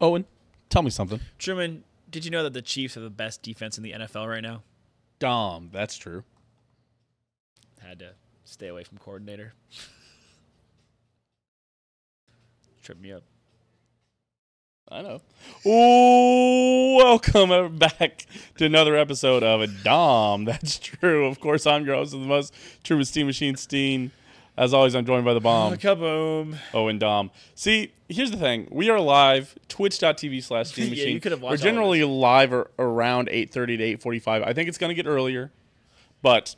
Owen, tell me something. Truman, did you know that the Chiefs have the best defense in the NFL right now? Dahm, that's true. Had to stay away from coordinator. Tripped me up. I know. Ooh, welcome back to another episode of a Dahm. That's true. Of course, I'm your host of the most Truman Steam Machine, Steehn. As always, I'm joined by the bomb. Kaboom. Owen Dahm. See, here's the thing. We are live, twitch.tv/Steam Machine. You could have watched We're generally live around 8:30 to 8:45. I think it's going to get earlier, but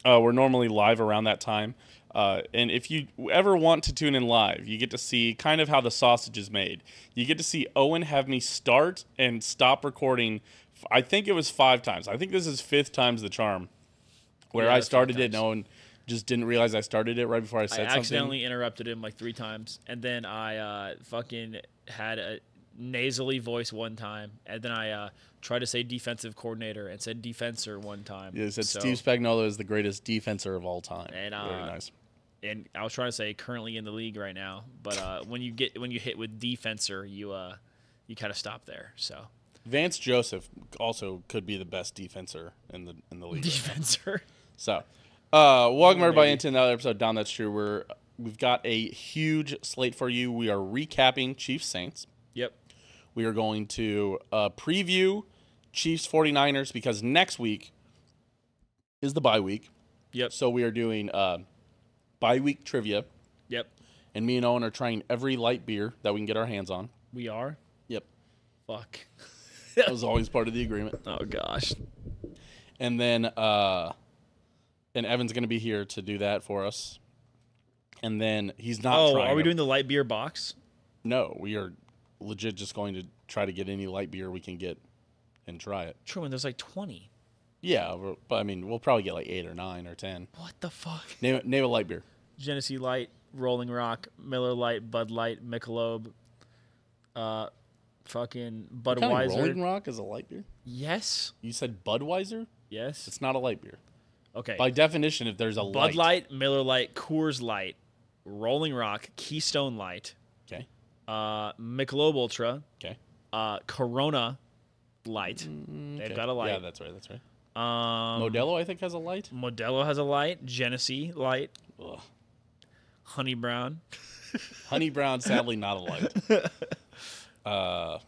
we're normally live around that time. And if you ever want to tune in live, you get to see kind of how the sausage is made. You get to see Owen have me start and stop recording. I think it was 5 times. I think this is 5th time's the charm, where I started it and Owen just didn't realize I started it right before I said something. I accidentally interrupted him like 3 times, and then I fucking had a nasally voice one time, and then I tried to say defensive coordinator and said defensor one time. Yeah, he said Steve Spagnuolo is the greatest defensor of all time. And, very nice. And I was trying to say currently in the league right now, but when you hit with defensor, you kind of stop there. So Vance Joseph also could be the best defensor in the league. Defensor. Right, so welcome everybody into another episode of Dahm. That's true. We've got a huge slate for you. We are recapping Chiefs Saints. Yep. We are going to preview Chiefs 49ers because next week is the bye week. Yep. So we are doing bye week trivia. Yep. And me and Owen are trying every light beer that we can get our hands on. We are? Yep. Fuck. That was always part of the agreement. Oh, gosh. And then and Evan's going to be here to do that for us. And then he's not trying. Oh, are we doing the light beer box? No, we are legit just going to try to get any light beer we can get and try it. Truman, there's like 20. Yeah, but I mean, we'll probably get like 8 or 9 or 10. What the fuck? Name a light beer. Genesee Light, Rolling Rock, Miller Light, Bud Light, Michelob, fucking Budweiser. Kind of Rolling Rock is a light beer? Yes. You said Budweiser? Yes. It's not a light beer. Okay. By definition, if there's a Bud Light, Miller Light, Coors Light, Rolling Rock, Keystone Light. Okay. Michelob Ultra. Okay. Corona Light. Okay. They've got a light. Yeah, that's right. Modelo, I think, has a light. Modelo has a light. Genesee Light. Ugh. Honey Brown. Honey Brown, sadly, not a light.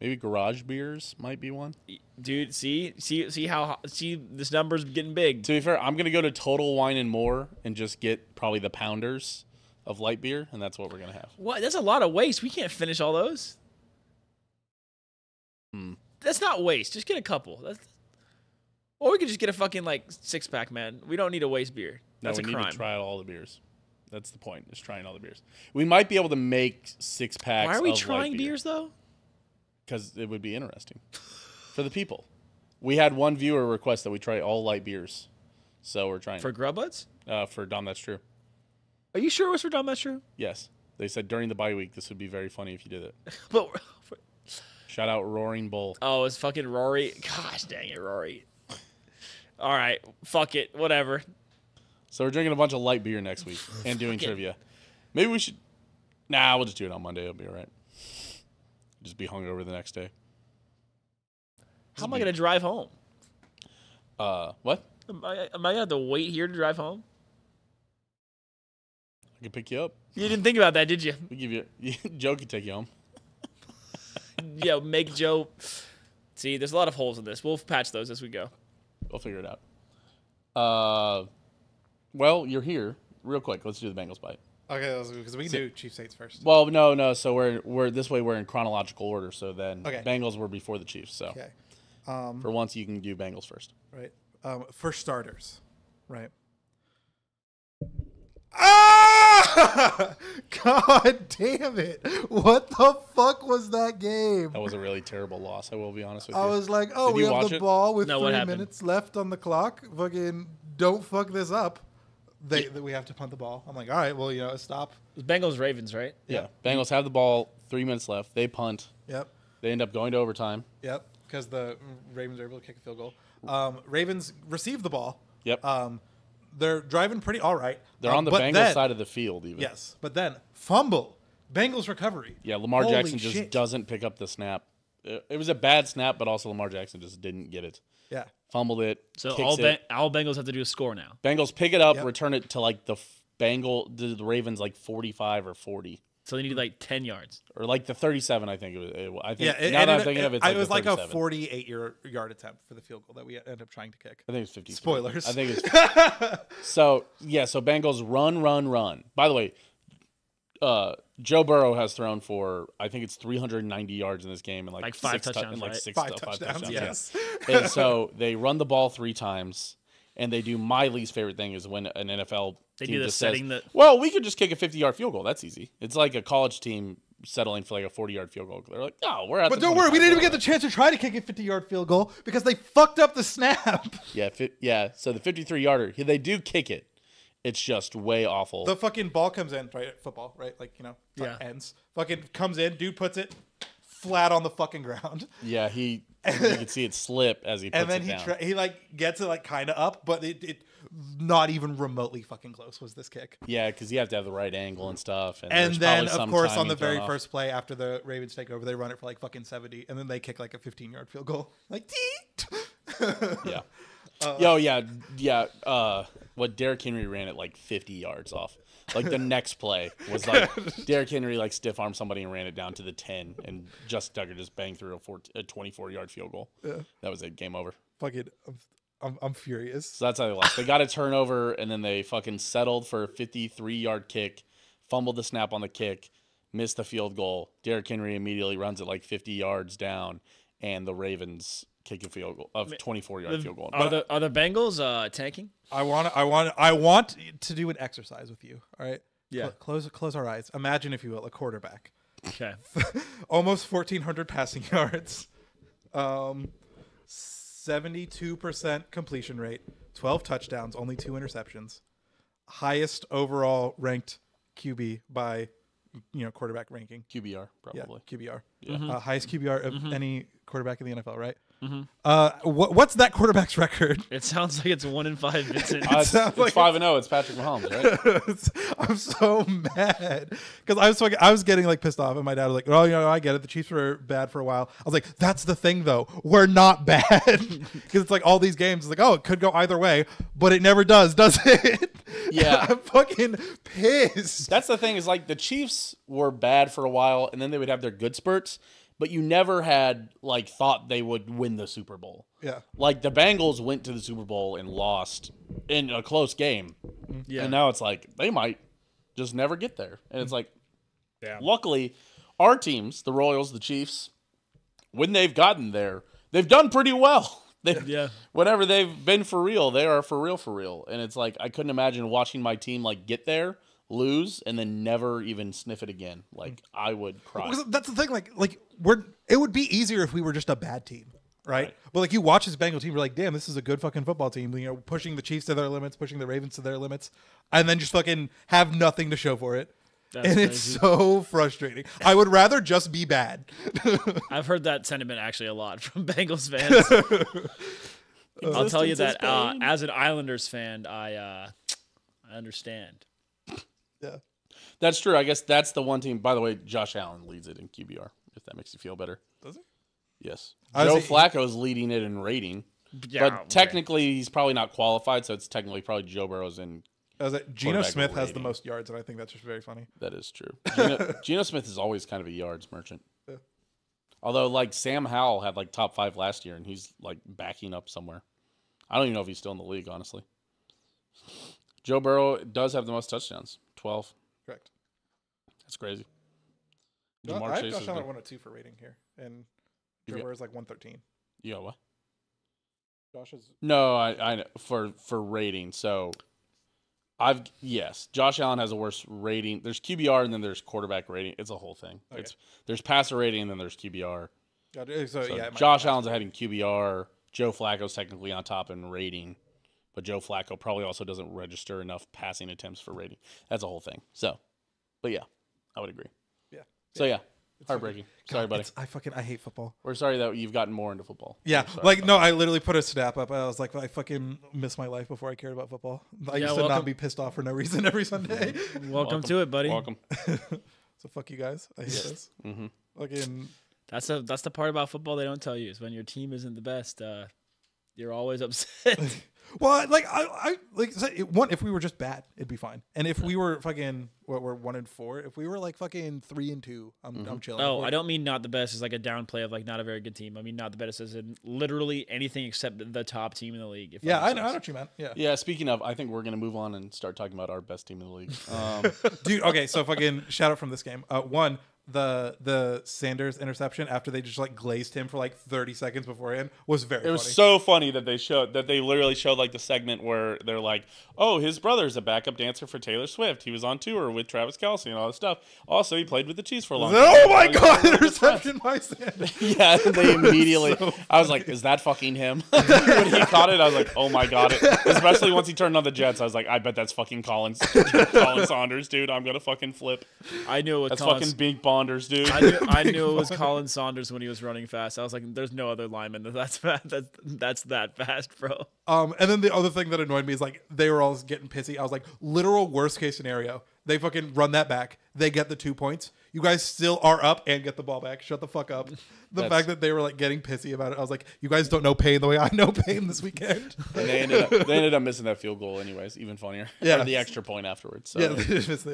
Maybe Garage Beers might be one. Dude, see this number's getting big. To be fair, I'm gonna go to Total Wine and More and just get probably the pounders of light beer, and that's what we're gonna have. What? That's a lot of waste. We can't finish all those. That's not waste. Just get a couple. Or we could just get a fucking like 6-pack, man. We don't need a waste beer. That's no, we a crime. need to try all the beers. That's the point. Is trying all the beers. We might be able to make 6 packs. Why are we of trying light beer. beers though? Because it would be interesting for the people. We had one viewer request that we try all light beers, so we're trying for Grub Buds. For Dahm, that's true. Are you sure it was for Dahm? That's true. Yes, they said during the bye week this would be very funny if you did it. But shout out Roaring Bull. Oh, it's fucking Rory. Gosh dang it, Rory. All right, fuck it, whatever. So we're drinking a bunch of light beer next week and doing trivia. Maybe we should. Nah, we'll just do it on Monday. It'll be all right. Just be hungover the next day. How am I gonna drive home? What? Am I gonna have to wait here to drive home? I can pick you up. You didn't think about that, did you? We give you Joe can take you home. Yeah, make Joe. See, there's a lot of holes in this. We'll patch those as we go. We'll figure it out. Well, you're here. Real quick, let's do the Bengals Byte. Okay, because we can do Chiefs Saints first. Well, no. So we're this way. We're in chronological order. So then Bengals were before the Chiefs. So for once, you can do Bengals first. Right. For starters, right. Ah! God damn it! What the fuck was that game? That was a really terrible loss. I will be honest with you. I was like, oh, we have the ball with 3 minutes left on the clock. Fucking don't fuck this up. We have to punt the ball. I'm like, all right, well, stop. It was Bengals Ravens, right? Yeah. Bengals have the ball, 3 minutes left. They punt. Yep. They end up going to overtime. Yep. Because the Ravens are able to kick a field goal. Ravens receive the ball. Yep. They're driving pretty all right. They're on the Bengals side of the field even. Yes. But then fumble. Bengals recovery. Yeah, Lamar Holy Jackson just shit. doesn't pick up the snap. It was a bad snap, but also Lamar Jackson just didn't get it. Yeah. Fumbled it. So kicks it. all Bengals have to do is score now. Bengals pick it up, return it to like the Ravens like 45 or 40. So they need like 10 yards. Or like the 37, I think it was. I think, Yeah, now that I'm thinking of it, it was like a 37. 48-yard attempt for the field goal that we ended up trying to kick. I think it was 50. Spoilers. I think it's so Bengals run. By the way, Joe Burrow has thrown for I think it's 390 yards in this game and like 5 touchdowns, right? Five touchdowns. Yes. Yeah. And so they run the ball 3 times, and they do my least favorite thing is when an NFL team just says, well, we could just kick a 50-yard field goal. That's easy. It's like a college team settling for like a 40-yard field goal. They're like, no, we're at But don't worry, we didn't even get the chance to try to kick a 50-yard field goal because they fucked up the snap. Yeah. So the 53-yarder, they do kick it. It's just way awful. The fucking ball comes in, right? Football, right? Like, ends. Fucking comes in, dude puts it flat on the fucking ground. Yeah, you can see it slip as he puts it down. And then he like gets it like kind of up, but it not even remotely fucking close was this kick. Yeah, because you have to have the right angle and stuff. And then, of course, on the very first play after the Ravens take over, they run it for like fucking 70, and then they kick like a 15-yard field goal. Like, yeah. What Derrick Henry ran it like 50 yards off. Like the next play was like Derrick Henry like stiff armed somebody and ran it down to the 10, and Justin Tucker just banged through a 24-yard field goal. Yeah. That was it. Game over. Fucking, I'm furious. So that's how they lost. They got a turnover, and then they fucking settled for a 53-yard kick, fumbled the snap on the kick, missed the field goal. Derrick Henry immediately runs it like 50 yards down, and the Ravens kick a field goal of 24-yard field goal. Are the Bengals tanking? I want to do an exercise with you. All right. Yeah. Close our eyes. Imagine, if you will, a quarterback. Okay. Almost 1,400 passing yards. 72% completion rate. 12 touchdowns. Only 2 interceptions. Highest overall ranked QB by quarterback ranking. QBR probably. Yeah, QBR. Yeah. Highest QBR of any quarterback in the NFL, right? Mm-hmm. What's that quarterback's record? It sounds like it's 1-5, Vincent. It's 5-0. It's Patrick Mahomes, right? I'm so mad because I was getting like pissed off, and my dad was like, "Oh, I get it. The Chiefs were bad for a while." I was like, "That's the thing, though. We're not bad," because it's like all these games. It's like, oh, it could go either way, but it never does it? Yeah, I'm fucking pissed. That's the thing is like the Chiefs were bad for a while, and then they would have their good spurts. But you never had like thought they would win the Super Bowl. Yeah. Like the Bengals went to the Super Bowl and lost in a close game. Yeah. And now it's like they might just never get there. And it's like, luckily, our teams, the Royals, the Chiefs, when they've gotten there, they've done pretty well. Whenever they've been for real, they are for real. And it's like I couldn't imagine watching my team like get there, lose, and then never even sniff it again. Like I would cry. That's the thing. Like it would be easier if we were just a bad team, right? But like you watch this Bengal team, you're like, damn, this is a good fucking football team. Pushing the Chiefs to their limits, pushing the Ravens to their limits, and then just fucking have nothing to show for it. That's crazy. It's so frustrating. I would rather just be bad. I've heard that sentiment actually a lot from Bengals fans. I'll tell you that as an Islanders fan, I understand. Yeah, that's true. I guess that's the one team. By the way, Josh Allen leads it in QBR. If that makes you feel better. Does it? Yes. Joe Flacco's leading it in rating. Yeah, but technically, he's probably not qualified, so it's technically probably Joe Burrow's in. Geno Smith has the most yards, and I think that's just very funny. That is true. Geno Smith is always kind of a yards merchant. Yeah. Although, like, Sam Howell had, like, top 5 last year, and he's, like, backing up somewhere. I don't even know if he's still in the league, honestly. Joe Burrow does have the most touchdowns. 12. Correct. That's crazy. No, I have Josh Allen 102 for rating here, and Joe Burrow is like 113. You got what? Josh is... No, I know, for rating, so... Josh Allen has a worse rating. There's QBR and then there's quarterback rating. It's a whole thing. Okay. There's passer rating and then there's QBR. Josh Allen's ahead in QBR. Joe Flacco's technically on top in rating, but Joe Flacco probably also doesn't register enough passing attempts for rating. That's a whole thing. So, but yeah, I would agree. Yeah. So yeah. Heartbreaking. Sorry, buddy. I hate football. We're sorry that you've gotten more into football. Yeah. I literally put a snap up. I was like, I fucking missed my life before I cared about football. I used to not be pissed off for no reason every Sunday. Welcome to it, buddy. Welcome. So fuck you guys. I hate this. Mm-hmm. Fucking. That's the part about football they don't tell you is when your team isn't the best, you're always upset. Well, like I like one. If we were just bad, it'd be fine. And if we were fucking we're 1-4. If we were like fucking 3-2, I'm chilling. Oh, I don't mean not the best as like a downplay of like not a very good team. I mean not the best as in literally anything except the top team in the league. Yeah, I know what you meant. Yeah. Yeah. Speaking of, I think we're gonna move on and start talking about our best team in the league. Dude. Okay, so fucking shout out from this game. One. The Sanders interception after they just like glazed him for like 30 seconds beforehand was very funny. It was so funny that they literally showed like the segment where they're like, oh, his brother's a backup dancer for Taylor Swift. He was on tour with Travis Kelce and all this stuff. Also, he played with the Chiefs for a long time. Oh my god, interception by Sanders. Yeah, they immediately. I was like, is that fucking him? When he caught it, I was like, oh my god. Especially once he turned on the Jets, I was like, I bet that's fucking Colin Saunders, dude. I'm gonna fucking flip. I knew it was That's Colin. fucking Big Bonders, dude. I knew it was Colin Saunders when he was running fast. I was like, "There's no other lineman that's that fast, bro." And then the other thing that annoyed me is like they were all getting pissy. I was like, literal worst case scenario. They fucking run that back. They get the 2 points. You guys still are up and get the ball back. Shut the fuck up. The fact that they were like getting pissy about it, I was like, you guys don't know pain the way I know pain this weekend. And they ended up missing that field goal anyways. Even funnier. Yeah. Or the extra point afterwards. So Yeah, they just missed the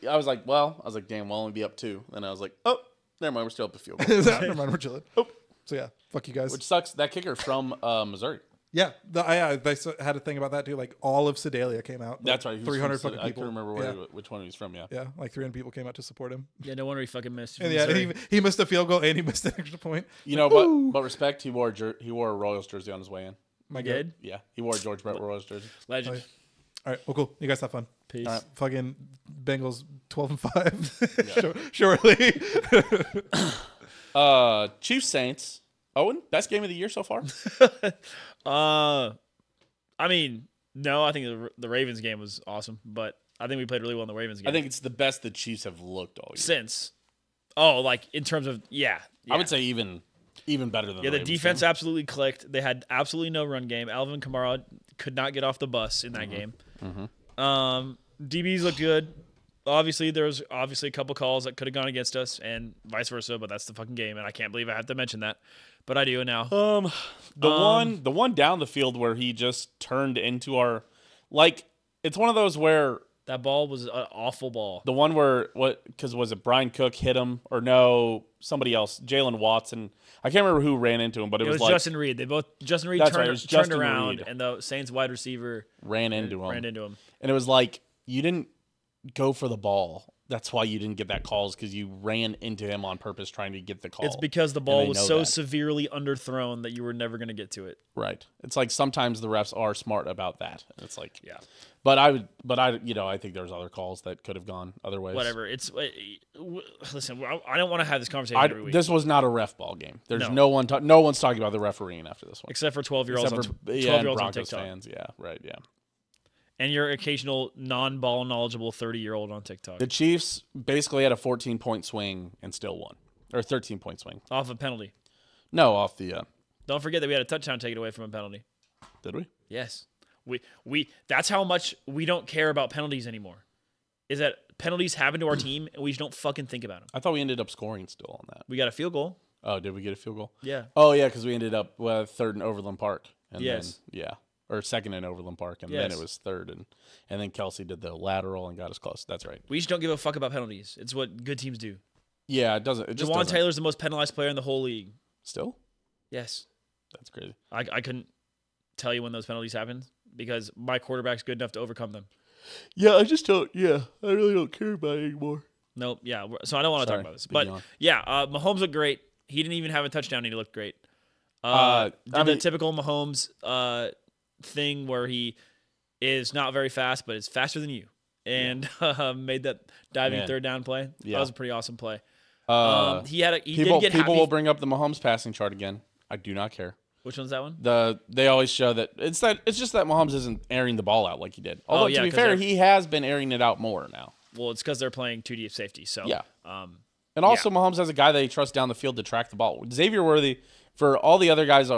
I was like, damn, we'll only be up 2. Then I was like, oh, never mind, we're still up a field goal. Never mind, we're chilling. Oh. So yeah, fuck you guys. Which sucks. That kicker from Missouri. Yeah, they had a thing about that too. Like all of Sedalia came out. Like, That's right. 300 fucking people. I couldn't remember which one he was from. Yeah. Yeah, like 300 people came out to support him. Yeah, no wonder he fucking missed. And yeah, he missed a field goal and he missed an extra point. You know, but respect. He wore a Royals jersey on his way in. My Good. God. Yeah, he wore a George Brett Royals jersey. Legend. Oh, all right, well, cool. You guys have fun. Peace. All right, fucking Bengals 12-5. Surely. Chiefs Saints. Owen, best game of the year so far. I mean, no, I think the Ravens game was awesome, but I think we played really well in the Ravens game. I think it's the best the Chiefs have looked all year. Since. Oh, like in terms of yeah. I would say even better than the Ravens defense game. absolutely clicked. They had absolutely no run game. Alvin Kamara could not get off the bus in that game. DBs looked good. Obviously, there was a couple calls that could have gone against us, and vice versa. But that's the fucking game, and I can't believe I have to mention that, but I do now. The one down the field where he just turned into our, like, it's one of those where that ball was an awful ball. the one where because was it Brian Cook hit him or no somebody else, Jalen Watson. I can't remember who ran into him, but it was like Justin Reed. Justin Reed That's right, it turned, was turned Justin around, Reed. and the Saints wide receiver ran into him, and it was like you didn't go for the ball. That's why you didn't get that call, is because you ran into him on purpose trying to get the call. It's because the ball they was know so that. severely underthrown that you were never going to get to it. Right. It's like sometimes the refs are smart about that. It's like, Yeah. But I think there's other calls that could have gone other ways. Whatever. Listen, I don't want to have this conversation every week. This was not a ref ball game. There's No. no one's talking about the refereeing after this one. Except for 12-year-olds Except on, for 12-year-olds on Broncos TikTok. fans. Yeah, right, yeah. And your occasional non-ball knowledgeable 30-year-old on TikTok. The Chiefs basically had a 14-point swing and still won. Or 13-point swing. Off a penalty. No, off the Don't forget that we had a touchdown taken away from a penalty. did we? Yes. We that's how much we don't care about penalties anymore. Is that penalties happen to our team and we just don't fucking think about them. I thought we ended up scoring still on that. We got a field goal. Oh, did we get a field goal? Yeah. Oh, yeah, because we ended up third in Overland Park. And Yes. Then, yeah. Or second in Overland Park, and then it was third, and then Kelce did the lateral and got us close. That's right. We just don't give a fuck about penalties. It's what good teams do. Yeah, it doesn't. It just Jawan doesn't. Taylor's the most penalized player in the whole league. Still? Yes. That's crazy. I couldn't tell you when those penalties happened because my quarterback's good enough to overcome them. Yeah, I just don't. Yeah, I really don't care about it anymore. Nope. Yeah. So I don't want to talk about this. But yeah, Mahomes looked great. He didn't even have a touchdown. And he looked great. The typical Mahomes thing where he is not very fast, but is faster than you, and made that diving third down play. Yeah. That was a pretty awesome play. He People did get happy. will bring up the Mahomes passing chart again. I do not care. Which one's that one? They always show that it's just that Mahomes isn't airing the ball out like he did. Although to be fair, he has been airing it out more now. Well, it's because they're playing 2 deep safety. So yeah. And also Mahomes has a guy that he trusts down the field to track the ball. Xavier Worthy, for all the other guys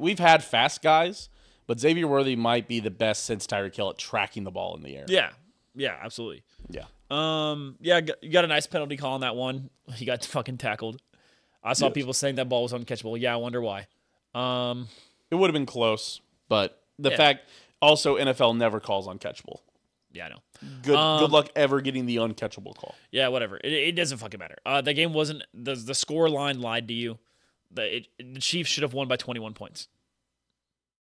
we've had fast guys, but Xavier Worthy might be the best since Tyreek Hill at tracking the ball in the air. Yeah. Yeah, absolutely. Yeah. Yeah, you got a nice penalty call on that one. He got fucking tackled. I saw people saying that ball was uncatchable. Yeah, I wonder why. It would have been close, but the fact also NFL never calls uncatchable. Yeah, I know. Good luck ever getting the uncatchable call. Yeah, whatever. It doesn't fucking matter. The game wasn't the score line lied to you. The Chiefs should have won by 21 points.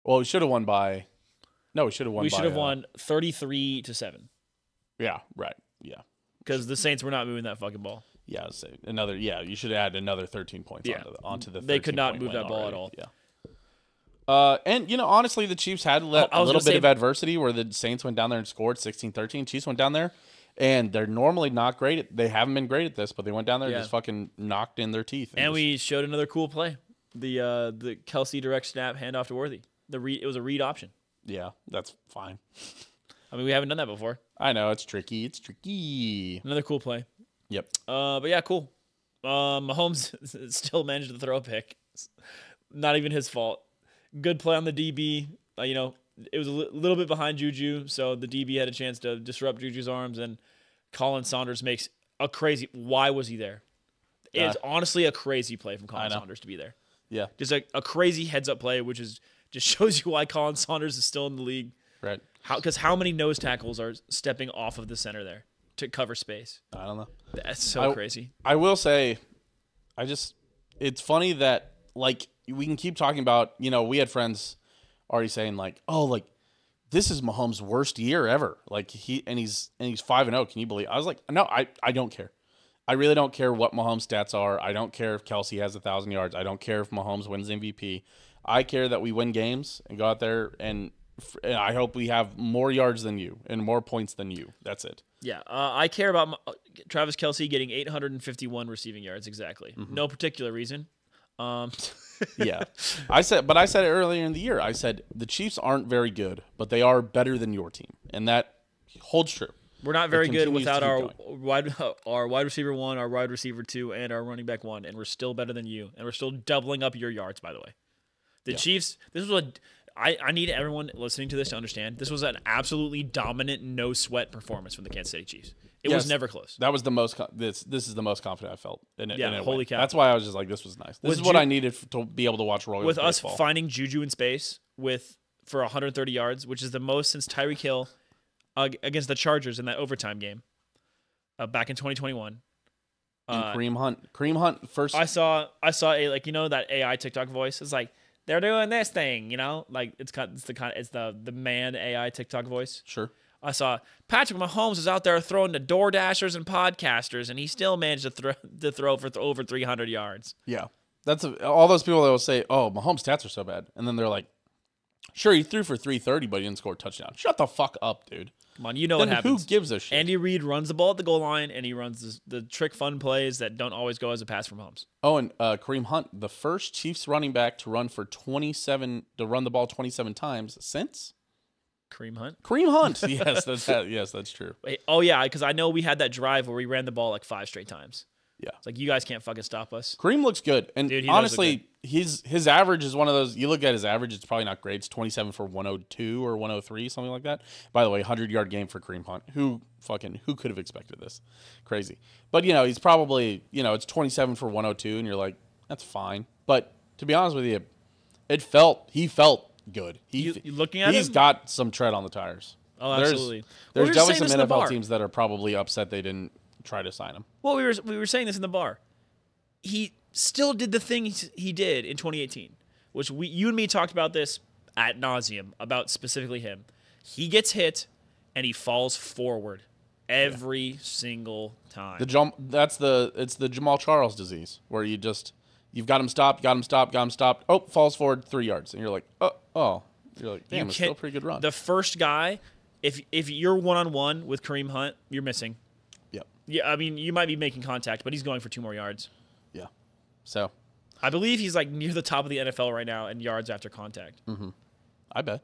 Well, we should have won by. No, we should have won. We should have won 33-7. Yeah. Right. Yeah. Because the Saints were not moving that fucking ball. Yeah. Another. Yeah. You should add another 13 points onto the. They could not move that ball already. at all. Yeah. And honestly, the Chiefs had a little bit of adversity where the Saints went down there and scored 16-13. Chiefs went down there, and they're normally not great. They haven't been great at this, but they went down there and just fucking knocked in their teeth. And we showed another cool play, the Kelsey direct snap handoff to Worthy. It was a read option. Yeah, that's fine. I mean, we haven't done that before. I know it's tricky. It's tricky. Another cool play. Yep. But yeah, cool. Mahomes still managed to throw a pick. Not even his fault. Good play on the DB. It was a little bit behind Juju, so the DB had a chance to disrupt Juju's arms, and Colin Saunders makes a crazy. Why was he there? It is honestly a crazy play from Colin Saunders to be there. Yeah. Just a crazy heads-up play, which just shows you why Colin Saunders is still in the league. Right. Because how many nose tackles are stepping off of the center there to cover space? I don't know. That's so crazy. I will say, it's funny that, we can keep talking about, we had friends already saying, this is Mahomes' worst year ever. He's 5-0. Can you believe? I was like, no, I don't care. I really don't care what Mahomes' stats are. I don't care if Kelsey has 1,000 yards. I don't care if Mahomes wins MVP. I care that we win games and go out there and I hope we have more yards than you and more points than you. That's it. Yeah, I care about Travis Kelsey getting 851 receiving yards exactly. Mm-hmm. No particular reason. Yeah, I said it earlier in the year. I said the Chiefs aren't very good, but they are better than your team, and that holds true. We're not very good without our wide receiver 1, our wide receiver 2, and our running back 1, and we're still better than you, and we're still doubling up your yards. By the way, the Chiefs. This was I need everyone listening to this to understand. This was an absolutely dominant, no sweat performance from the Kansas City Chiefs. It was never close. That was the most. This is the most confident I felt. Holy cow! That's why I was just like, this was nice. This is what I needed to be able to watch Royals with baseball. Us finding Juju in space for 130 yards, which is the most since Tyreek Hill against the Chargers in that overtime game back in 2021. And Kareem Hunt first. I saw that AI TikTok voice. It's like, they're doing this thing, it's the man AI TikTok voice. Sure. I saw Patrick Mahomes is out there throwing to DoorDashers and podcasters, and he still managed to throw for over 300 yards. Yeah, that's all those people that will say, "Oh, Mahomes' stats are so bad," and then they're like, "Sure, he threw for 330, but he didn't score a touchdown." Shut the fuck up, dude. Come on, what happens. Who gives a shit? Andy Reid runs the ball at the goal line, and he runs the trick fun plays that don't always go as a pass from Mahomes. Oh, and Kareem Hunt, the first Chiefs running back to run the ball 27 times since Kareem Hunt. Yes, that's true. Wait, oh yeah, because I know we had that drive where we ran the ball 5 straight times. Yeah, it's like, you guys can't fucking stop us. Kareem looks good, and dude, honestly, his average is one of those. You look at his average; it's probably not great. It's 27 for 102 or 103, something like that. By the way, 100-yard game for Kareem Hunt. Who could have expected this? Crazy. But he's probably it's 27 for 102, and you're like, that's fine. But to be honest with you, he felt good. You looking at he's him? got some tread on the tires. Oh, absolutely. There's definitely some NFL teams that are probably upset they didn't try to sign him. Well, we were saying this in the bar. He still did the thing he did in 2018, which you and me talked about this ad nauseum about specifically him. He gets hit and he falls forward every single time. It's the Jamal Charles disease where you've got him stopped. Oh, falls forward 3 yards, and you're like, oh. You're like, damn, it's still a pretty good run. The first guy, if you're one-on-one with Kareem Hunt, you're missing. Yep. Yeah, I mean, you might be making contact, but he's going for 2 more yards. Yeah. So, I believe he's near the top of the NFL right now in yards after contact. Mm-hmm. I bet.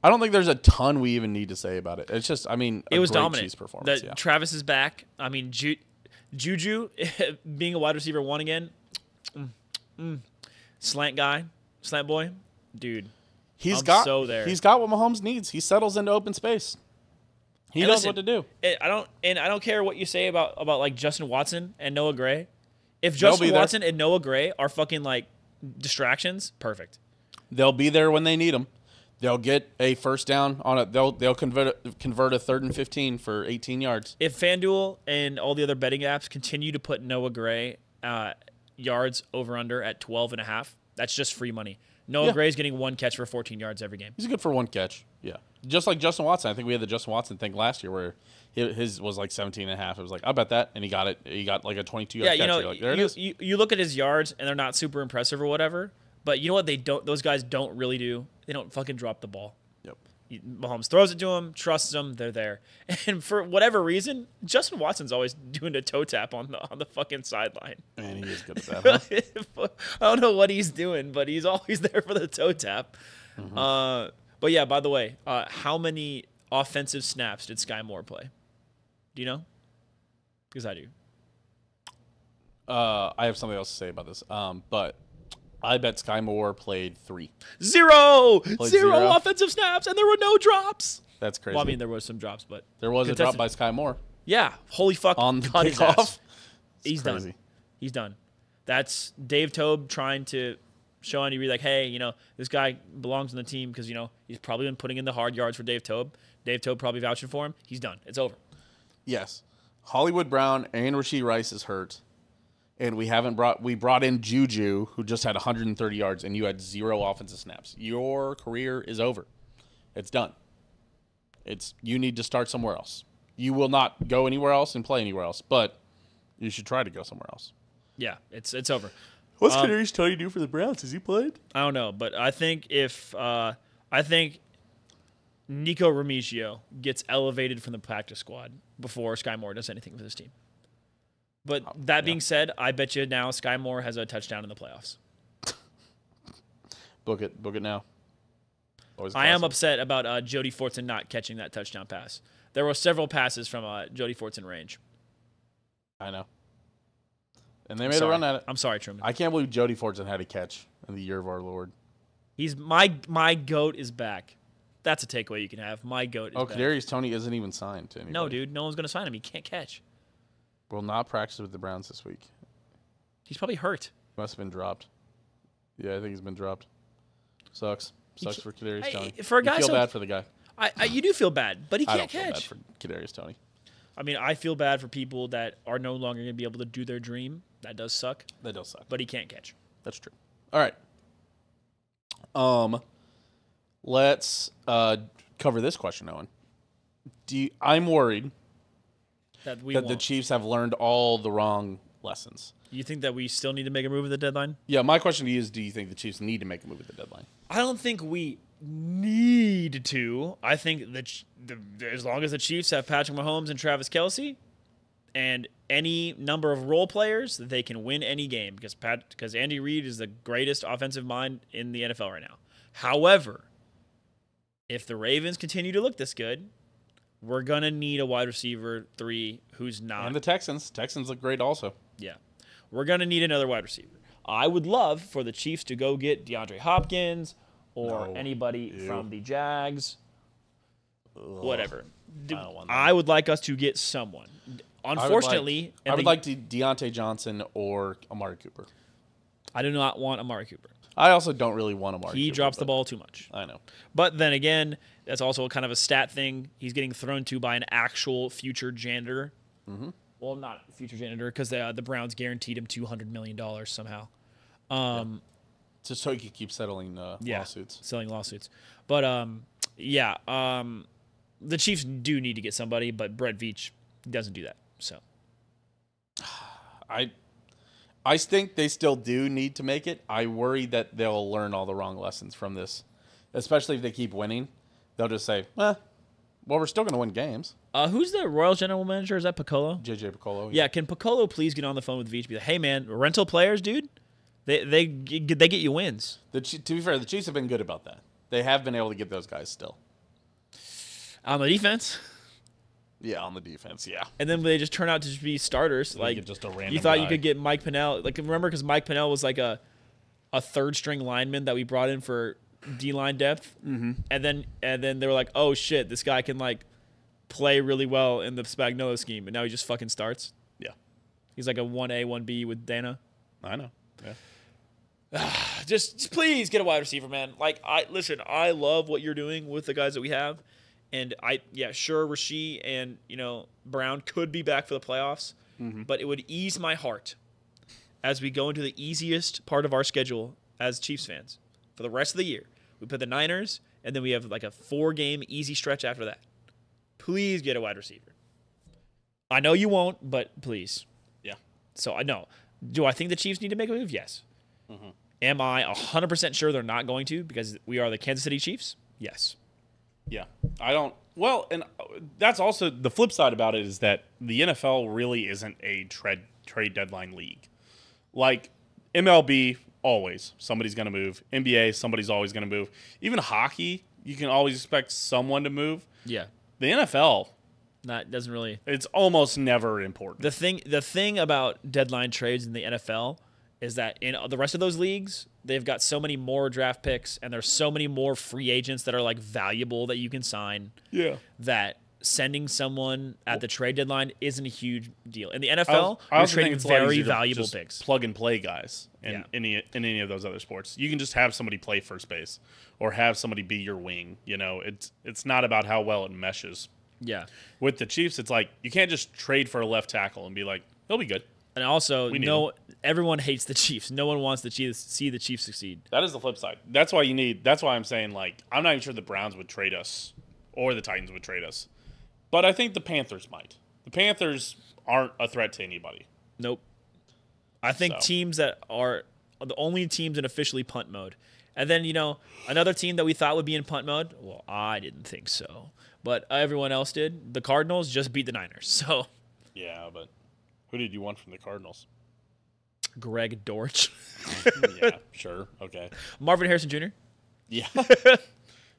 I don't think there's a ton we even need to say about it. It's just, it was dominant. Chiefs performance. Travis is back. I mean, Juju being a wide receiver 1 again. Slant guy, slant boy, dude. He's got what Mahomes needs. He settles into open space. He knows what to do. I don't care what you say about like Justin Watson and Noah Gray. If Justin Watson and Noah Gray are fucking like distractions, perfect. They'll be there when they need them. They'll get a first down on it. They'll convert a 3rd and 15 for 18 yards. If FanDuel and all the other betting apps continue to put Noah Gray yards over under at 12.5, that's just free money. Noah Gray's getting 1 catch for 14 yards every game. He's good for 1 catch. Yeah. Just like Justin Watson. I think we had the Justin Watson thing last year where his was like 17.5. It was like, I bet that. And he got it. He got like a 22-yard catch. Like, there it is. You look at his yards, and they're not super impressive or whatever. But you know what those guys don't really do? They don't fucking drop the ball. Yep. Mahomes throws it to him, trusts them, they're there. And for whatever reason, Justin Watson's always doing a toe tap on the fucking sideline. And he is good at that, huh? I don't know what he's doing, but he's always there for the toe tap. Mm-hmm. But yeah, by the way, how many offensive snaps did Sky Moore play? Do you know? Because I do. I have something else to say about this. But I bet Sky Moore played 3. Zero offensive snaps, and there were no drops. That's crazy. Well, I mean, there was some drops, but there was a drop by Sky Moore. Yeah, holy fuck! On the kickoff. He's done. He's done. That's Dave Tobe trying to show Andy Reid, like, hey, this guy belongs on the team because he's probably been putting in the hard yards for Dave Tobe. Dave Tobe probably vouching for him. He's done. It's over. Yes, Hollywood Brown and Rashee Rice is hurt. And we brought in Juju, who just had 130 yards, and you had 0 offensive snaps. Your career is over. It's done. You need to start somewhere else. You will not go anywhere else and play anywhere else, but you should try to go somewhere else. Yeah, it's over. What's Kadarius Toney do for the Browns? Has he played? I don't know, but I think Nico Remigio gets elevated from the practice squad before Sky Moore does anything for this team. But that being said, I bet you now Sky Moore has a touchdown in the playoffs. Book it now. I am upset about Jody Fortson not catching that touchdown pass. There were several passes from Jody Fortson range. I know. And they made a run at it. I'm sorry, Truman. I can't believe Jody Fortson had a catch in the year of our Lord. He's my GOAT is back. That's a takeaway you can have. My GOAT is back. Kadarius Toney isn't even signed to anybody. No, dude. No one's going to sign him. He can't catch. Will not practice with the Browns this week. He's probably hurt. Must have been dropped. Yeah, I think he's been dropped. Sucks for Kadarius Toney. For a guy, you feel bad for the guy. You do feel bad, but he can't catch. I don't feel bad for Kadarius Toney. I mean, I feel bad for people that are no longer going to be able to do their dream. That does suck. But he can't catch. That's true. All right. Let's cover this question, Owen. I'm worried that the Chiefs have learned all the wrong lessons. You think that we still need to make a move at the deadline? Yeah, my question to you is, do you think the Chiefs need to make a move at the deadline? I don't think we need to. I think that as long as the Chiefs have Patrick Mahomes and Travis Kelce and any number of role players, they can win any game because Andy Reid is the greatest offensive mind in the NFL right now. However, if the Ravens continue to look this good, we're going to need a wide receiver 3 who's not. And the Texans. Texans look great also. Yeah. We're going to need another wide receiver. I would love for the Chiefs to go get DeAndre Hopkins or anybody from the Jags. Whatever. I don't want that. I would like us to get someone. Unfortunately, I would like Deontay Johnson or Amari Cooper. I do not want Amari Cooper. I also don't really want Amari Cooper. He drops the ball too much. I know. But then again, that's also kind of a stat thing. He's getting thrown to by an actual future janitor. Mm-hmm. Well, not future janitor because the Browns guaranteed him $200 million somehow. Just so he could keep settling lawsuits. Selling lawsuits. But, the Chiefs do need to get somebody, but Brett Veach doesn't do that. So, I think they still do need to make it. I worry that they'll learn all the wrong lessons from this, especially if they keep winning. They'll just say, well, we're still going to win games. Who's the Royals general manager? Is that Piccolo? JJ Piccolo. Yeah, can Piccolo please get on the phone with Veach and be like, hey, man, rental players, dude, they get you wins. To be fair, the Chiefs have been good about that. They have been able to get those guys still. On the defense? Yeah, on the defense, yeah. And then they just turn out to just be starters. Like just a random you thought guy. you could get Mike Pennell. Like remember, because Mike Pennell was like a third string lineman that we brought in for D line depth. Mm-hmm. And then they were like, oh shit, this guy can like play really well in the Spagnuolo scheme, and now he just fucking starts. Yeah. He's like a 1A, 1B with Dana. I know. Yeah. Just please get a wide receiver, man. Like, I love what you're doing with the guys that we have. And sure, Rasheed and, Brown could be back for the playoffs, but it would ease my heart as we go into the easiest part of our schedule as Chiefs fans for the rest of the year. We put the Niners, and then we have like a 4-game easy stretch after that. Please get a wide receiver. I know you won't, but please. Yeah. So I know. Do I think the Chiefs need to make a move? Yes. Am I 100% sure they're not going to because we are the Kansas City Chiefs? Yes. Yeah. I don't. Well, and that's also the flip side about it is that the NFL really isn't a trade deadline league. Like MLB, always somebody's going to move. NBA, somebody's always going to move. Even hockey, you can always expect someone to move. Yeah. The NFL, that doesn't really. It's almost never important. The thing about deadline trades in the NFL is that in the rest of those leagues, they've got so many more draft picks and there's so many more free agents that are like valuable that you can sign. Yeah. That sending someone at the trade deadline isn't a huge deal. In the NFL, I you're also trading think it's a lot very easier to valuable just picks. Plug and play guys in Yeah. any of those other sports. You can just have somebody play first base or have somebody be your wing. It's not about how well it meshes. Yeah. With the Chiefs, it's like you can't just trade for a left tackle and be like, he'll be good. And also, everyone hates the Chiefs. No one wants to see the Chiefs succeed. That is the flip side. That's why I'm saying, like, I'm not even sure the Browns would trade us or the Titans would trade us. But I think the Panthers might. The Panthers aren't a threat to anybody. Nope. I think teams that are the only teams in officially punt mode. And then, another team that we thought would be in punt mode, well, I didn't think so. But everyone else did. The Cardinals just beat the Niners. So. Yeah, but who did you want from the Cardinals? Greg Dortch. Yeah, sure. Okay. Marvin Harrison Jr. Yeah.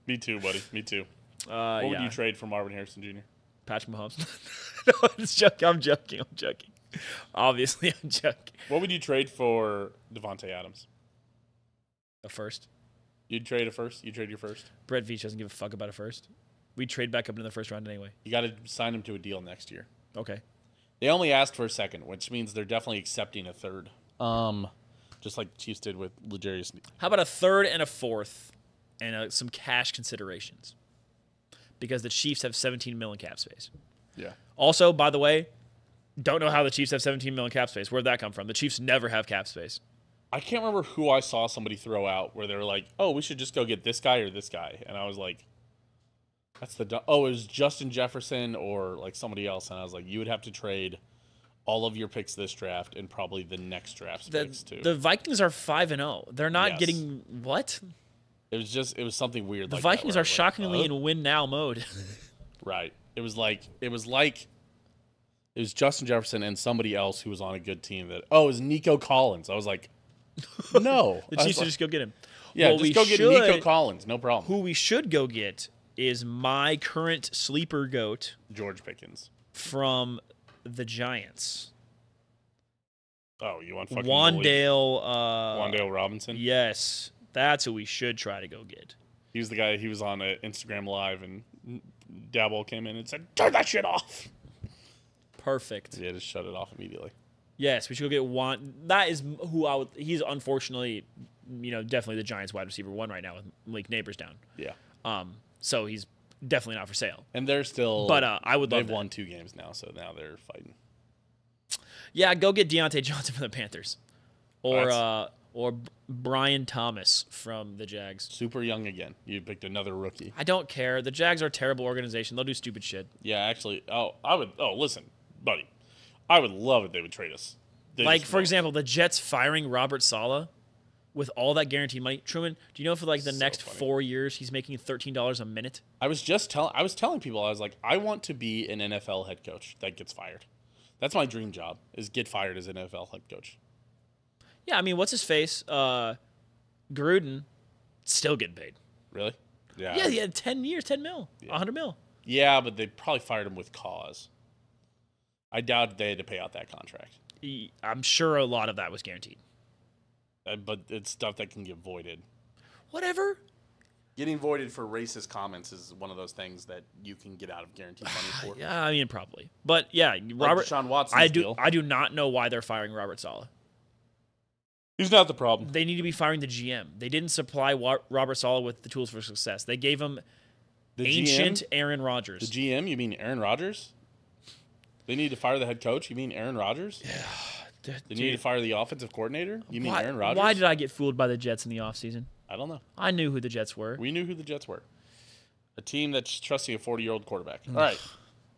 Me too, buddy. Me too. What would you trade for Marvin Harrison Jr.? Patrick Mahomes. No, I'm joking. Obviously, I'm joking. What would you trade for Devontae Adams? A first. You'd trade a first? You trade your first? Brett Veach doesn't give a fuck about a first. We trade back up into the first round anyway. You got to sign him to a deal next year. Okay. They only asked for a second, which means they're definitely accepting a third. Just like the Chiefs did with L'Jarius. How about a third and a fourth and some cash considerations? Because the Chiefs have $17 million cap space. Yeah. Also, by the way, don't know how the Chiefs have $17 million cap space. Where'd that come from? The Chiefs never have cap space. I can't remember who I saw somebody throw out where they were like, oh, we should just go get this guy or this guy. And I was like, it was Justin Jefferson or like somebody else. And I was like, you would have to trade all of your picks this draft and probably the next draft's picks too. The Vikings are 5-0. They're not getting what? It was something weird. The Vikings are shockingly in win now mode. Right. It was Justin Jefferson and somebody else who was on a good team it was Nico Collins. I was like, no. The Chiefs should just go get him. Yeah, just go get Nico Collins. No problem. Who we should go get is my current sleeper goat, George Pickens. From the Giants. Oh, you want fucking Wandale Robinson? Yes. That's who we should try to go get. He was the guy, he was on Instagram Live, and Dabble came in and said, turn that shit off. Perfect. Yeah, just shut it off immediately. Yes, we should go get That is who he's unfortunately, definitely the Giants wide receiver one right now with Malik Neighbors down. Yeah. So he's definitely not for sale. And they're still, but I would love they've won 2 games now, so now they're fighting. Yeah, go get Deontay Johnson from the Panthers. Or Brian Thomas from the Jags. Super young again. You picked another rookie. I don't care. The Jags are a terrible organization. They'll do stupid shit. Yeah, actually. Listen, buddy. I would love it they would trade us. For example, the Jets firing Robert Saleh with all that guaranteed money. Truman, do you know for the next 4 years he's making $13 a minute? I was telling people, I was like, I want to be an NFL head coach that gets fired. That's my dream job, is get fired as an NFL head coach. Yeah, I mean, what's his face? Gruden, still getting paid. Really? Yeah. Yeah, he had 10 years, 10 mil, yeah. 100 mil. Yeah, but they probably fired him with cause. I doubt they had to pay out that contract. I'm sure a lot of that was guaranteed. But it's stuff that can get voided. Whatever. Getting voided for racist comments is one of those things that you can get out of guaranteed money for. Yeah, I mean probably, but yeah, Robert. Deshaun Watson's deal. I do not know why they're firing Robert Saleh. He's not the problem. They need to be firing the GM. They didn't supply Robert Saleh with the tools for success. They gave him ancient Aaron Rodgers. The GM? You mean Aaron Rodgers? They need to fire the head coach? You mean Aaron Rodgers? Yeah. They need to fire the offensive coordinator? You mean Aaron Rodgers? Why did I get fooled by the Jets in the offseason? I don't know. I knew who the Jets were. We knew who the Jets were. A team that's trusting a 40-year-old quarterback. All right.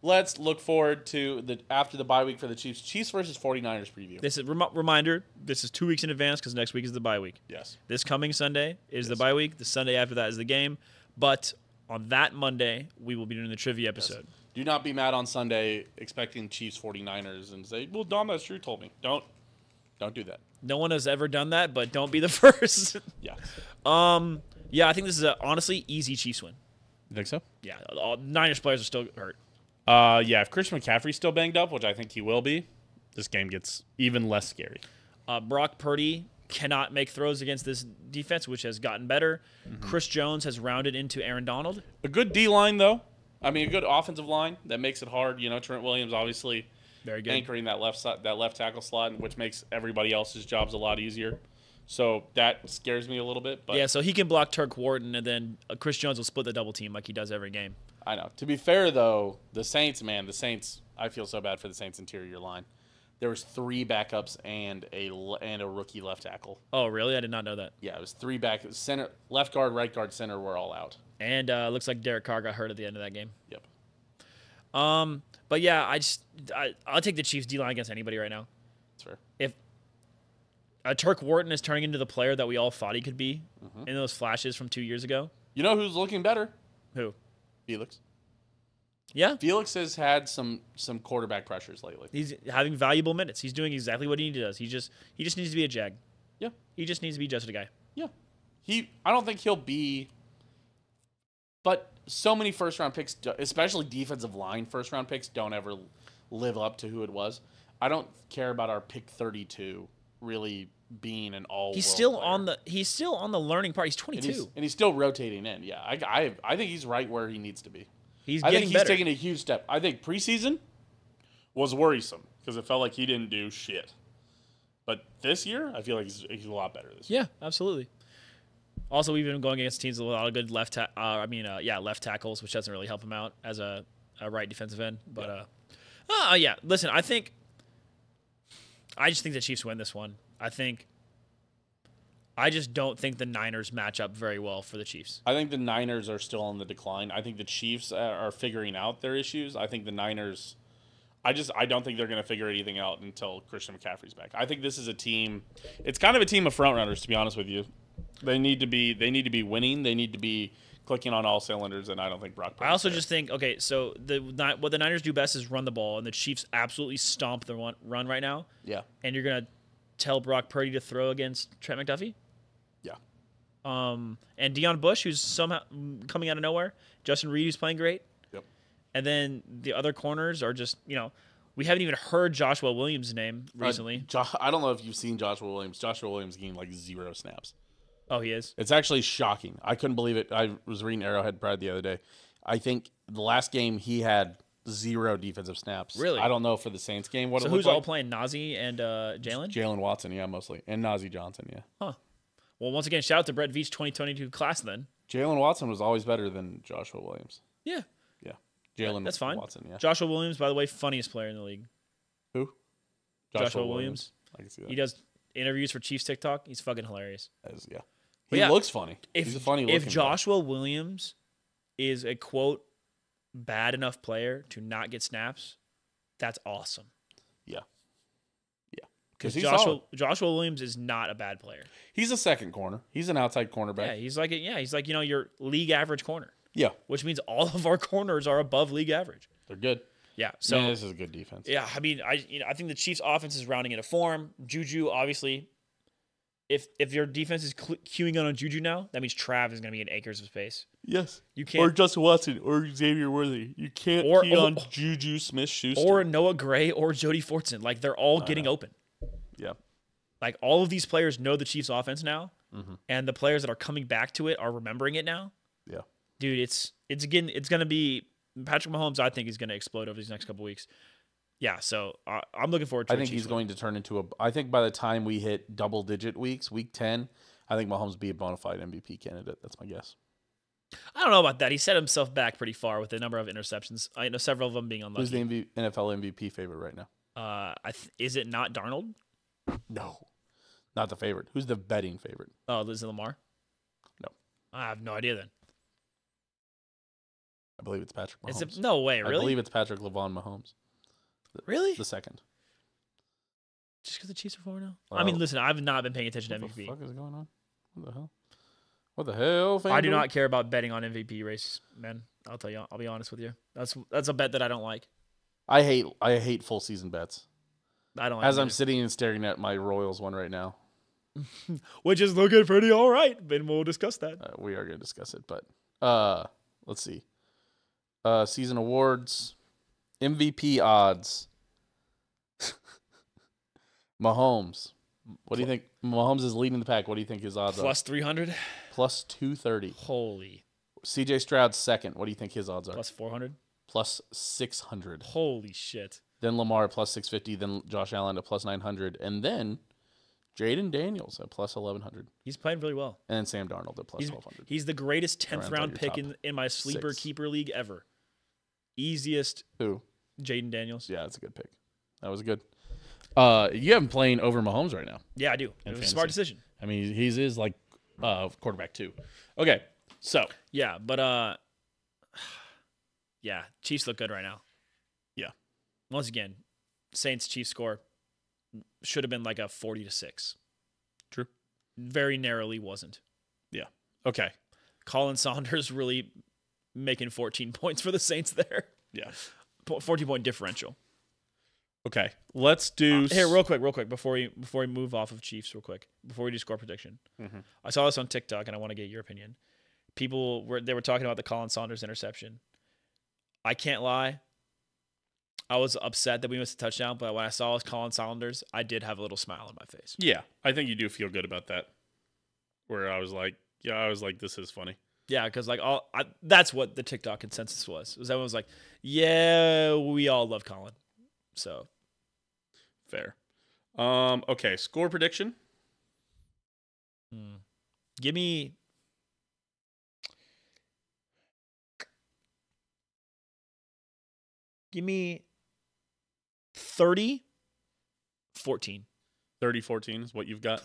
Let's look forward to after the bye week for the Chiefs. Chiefs versus 49ers preview. This is reminder, this is 2 weeks in advance because next week is the bye week. Yes. This coming Sunday is the bye week. The Sunday after that is the game. But on that Monday, we will be doing the trivia episode. Yes. Do not be mad on Sunday expecting Chiefs 49ers and say, well, Dahm, that's true, told me. Don't do that. No one has ever done that, but don't be the first. Yeah. Yeah, I think this is a honestly easy Chiefs win. You think so? Yeah, all Niners players are still hurt. Yeah, if Christian McCaffrey's still banged up, which I think he will be, this game gets even less scary. Brock Purdy cannot make throws against this defense, which has gotten better. Mm-hmm. Chris Jones has rounded into Aaron Donald. A good D-line, though. I mean, a good offensive line that makes it hard. You know, Trent Williams obviously very good anchoring that left tackle slot, which makes everybody else's jobs a lot easier. So that scares me a little bit. But yeah, so he can block Turk Wharton, and then Chris Jones will split the double team like he does every game. I know. To be fair, though, the Saints, I feel so bad for the Saints' interior line. There was 3 backups and a rookie left tackle. Oh, really? I did not know that. Yeah, it was 3 backups. Center, left guard, right guard, center were all out. And looks like Derek Carr got hurt at the end of that game. Yep. But yeah, I'll take the Chiefs D-line against anybody right now. That's fair. If Turk Wharton is turning into the player that we all thought he could be in those flashes from 2 years ago. You know who's looking better? Who? Felix. Yeah. Felix has had some quarterback pressures lately. He's having valuable minutes. He's doing exactly what he does. He just needs to be a Jag. Yeah. He just needs to be just a guy. Yeah. I don't think he'll be. But so many first-round picks, especially defensive line first-round picks, don't ever live up to who it was. I don't care about our pick 32 really being an all. He's still on the learning part. He's 22, and he's still rotating in. Yeah, I think he's right where he needs to be. He's taking a huge step. I think preseason was worrisome because it felt like he didn't do shit. But this year, I feel like he's a lot better this year. Yeah, absolutely. Also, we've been going against teams with a lot of good left tackles, which doesn't really help him out as a right defensive end. But yeah. Listen, I just think the Chiefs win this one. I just don't think the Niners match up very well for the Chiefs. I think the Niners are still on the decline. I think the Chiefs are figuring out their issues. I think the Niners, I don't think they're going to figure anything out until Christian McCaffrey's back. I think this is a team. It's kind of a team of front runners, to be honest with you. They need to be winning. They need to be clicking on all cylinders, and I don't think Brock Purdy's I also there. just think, okay, so what the Niners do best is run the ball, and the Chiefs absolutely stomp the run right now. Yeah. And you're going to tell Brock Purdy to throw against Trent McDuffie? Yeah. And Deion Bush, who's somehow coming out of nowhere. Justin Reed, who's playing great. Yep. And then the other corners are just, we haven't even heard Joshua Williams' name recently. I don't know if you've seen Joshua Williams. Joshua Williams getting like 0 snaps. Oh, he is? It's actually shocking. I couldn't believe it. I was reading Arrowhead Pride the other day. I think the last game he had 0 defensive snaps. Really? I don't know for the Saints game what so it who's looked all like. playing? Nazi and Jalen? Jalen Watson, yeah, mostly. And Najee Johnson, yeah. Huh. Well, once again, shout out to Brett Veach's 2022 class then. Jalen Watson was always better than Joshua Williams. Yeah. Yeah. Jalen That's fine. Watson, yeah. Joshua Williams, by the way, funniest player in the league. Who? Joshua Williams. I can see that. He does interviews for Chiefs TikTok. He's fucking hilarious. Yeah. He looks funny. He's a funny looking If Joshua Williams is a, quote, bad enough player to not get snaps, that's awesome. Yeah. Yeah. Because Joshua Williams is not a bad player. He's a second corner. He's an outside cornerback. Yeah, he's like your league average corner. Yeah. Which means all of our corners are above league average. They're good. Yeah. So this is a good defense. Yeah, I mean, I think the Chiefs' offense is rounding into form. Juju, obviously, if your defense is queuing on Juju now, that means Trav is going to be in acres of space. Yes. You can't, or Justin Watson or Xavier Worthy. You can't key on Juju Smith-Schuster. Or Noah Gray or Jody Fortson. Like, they're all getting open. Yeah. Like, all of these players know the Chiefs' offense now, and the players that are coming back to it are remembering it now. Yeah. Dude, it's gonna be Patrick Mahomes. I think is gonna explode over these next couple weeks. Yeah, so I'm looking forward to. I think he's going to turn into a. I think by the time we hit double-digit weeks, week 10, I think Mahomes will be a bona fide MVP candidate. That's my guess. I don't know about that. He set himself back pretty far with the number of interceptions. I know several of them being unlucky. Who's the NFL MVP favorite right now? Is it not Darnold? No, not the favorite. Who's the betting favorite? Oh, is it Lamar? No, I have no idea then. I believe it's Patrick Mahomes. Is it? No way, really? I believe it's Patrick LeVon Mahomes. Really? The second. Just because the Chiefs are 4 now? I mean, listen, I've not been paying attention to MVP. What the fuck is going on? What the hell? What the hell, I do not care about betting on MVP race, man. I'll tell you. I'll be honest with you. That's a bet that I don't like. I hate full season bets. I don't like As I'm sitting and staring at my Royals one right now. Which is looking pretty all right. Then we'll discuss that. We are going to discuss it, but let's see. Season awards, MVP odds. Mahomes. What do you think? Mahomes is leading the pack. What do you think his odds are? Plus 300? Plus 230. Holy. CJ Stroud's second. What do you think his odds are? Plus 400? Plus 600. Holy shit. Then Lamar plus 650. Then Josh Allen at plus 900. And then Jaden Daniels at plus 1100. He's playing really well. And then Sam Darnold at plus 1200. He's the greatest 10th round pick in my sleeper keeper league ever. Easiest. Who? Jaden Daniels. Yeah, that's a good pick. That was good. You have him playing over Mahomes right now. Yeah, I do. It was a smart decision. I mean, he's like quarterback too. Okay, so yeah, but yeah, Chiefs look good right now. Yeah. Once again, Saints Chiefs score should have been like a 40-6. True. Very narrowly wasn't. Yeah. Okay. Colin Saunders really making 14 points for the Saints there. Yeah. 14-point differential. Okay, let's do here real quick before we move off of Chiefs real quick before we do score prediction. Mm-hmm. I saw this on TikTok and I want to get your opinion. People were talking about the Colin Saunders interception. I can't lie. I was upset that we missed a touchdown, but when I saw it was Colin Saunders, I did have a little smile on my face. Yeah, I think you do feel good about that. Where I was like, this is funny. Yeah, because that's what the TikTok consensus was. Everyone was like, yeah, we all love Colin. So fair. Okay, score prediction. Give me 30-14. 30-14 is what you've got.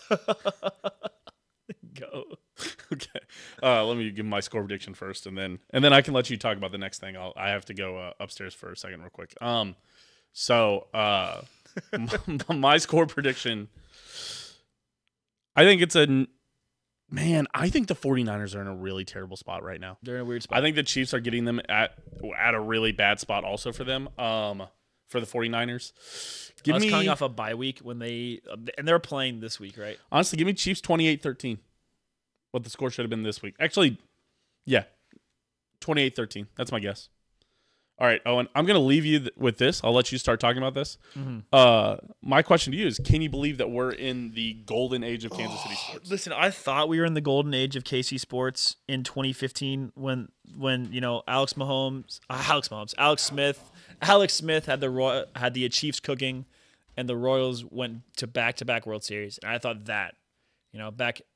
Go. Okay. Let me give my score prediction first, and then I can let you talk about the next thing. I have to go upstairs for a second, real quick. So, my score prediction, I think it's I think the 49ers are in a really terrible spot right now. They're in a weird spot. I think the Chiefs are getting them at a really bad spot also for them, for the 49ers. I was coming off a bye week and they're playing this week, right? Honestly, give me Chiefs 28-13. What the score should have been this week. Actually, yeah, 28-13. That's my guess. All right, Owen, I'm going to leave you with this. I'll let you start talking about this. Mm-hmm. My question to you is, can you believe that we're in the golden age of Kansas City sports? Listen, I thought we were in the golden age of KC sports in 2015 when Alex Smith had the Chiefs cooking, and the Royals went to back-to-back World Series. And I thought that,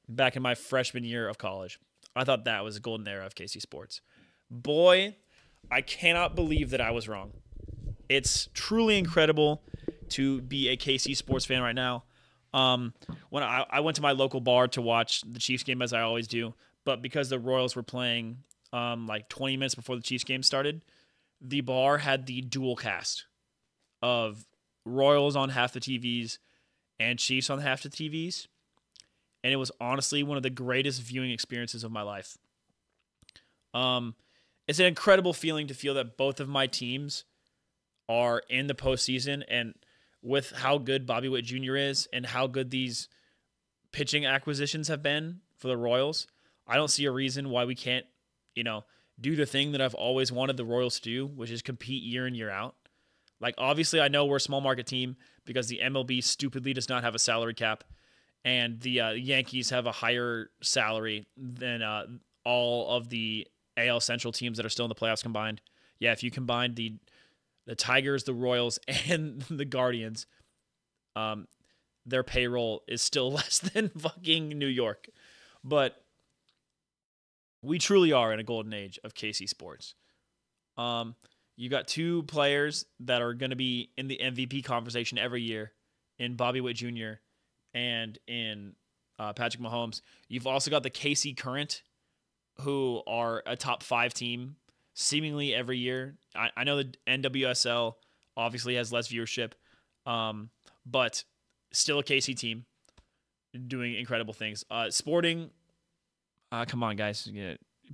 back in my freshman year of college, I thought that was a golden era of KC sports. Boy, I cannot believe that I was wrong. It's truly incredible to be a KC sports fan right now. When I went to my local bar to watch the Chiefs game, as I always do, but because the Royals were playing like 20 minutes before the Chiefs game started, the bar had the dual cast of Royals on half the TVs and Chiefs on half the TVs. And it was honestly one of the greatest viewing experiences of my life. It's an incredible feeling to feel that both of my teams are in the postseason, and with how good Bobby Witt Jr. is and how good these pitching acquisitions have been for the Royals, I don't see a reason why we can't, do the thing that I've always wanted the Royals to do, which is compete year in, year out. Like, obviously, I know we're a small market team because the MLB stupidly does not have a salary cap, and the Yankees have a higher salary than all of the AL Central teams that are still in the playoffs combined. Yeah, if you combine the Tigers, the Royals, and the Guardians, their payroll is still less than fucking New York. But we truly are in a golden age of KC sports. You got two players that are going to be in the MVP conversation every year in Bobby Witt Jr. and in Patrick Mahomes. You've also got the KC Current, who are a top 5 team seemingly every year. I know the NWSL obviously has less viewership, but still a KC team doing incredible things. Sporting, come on, guys,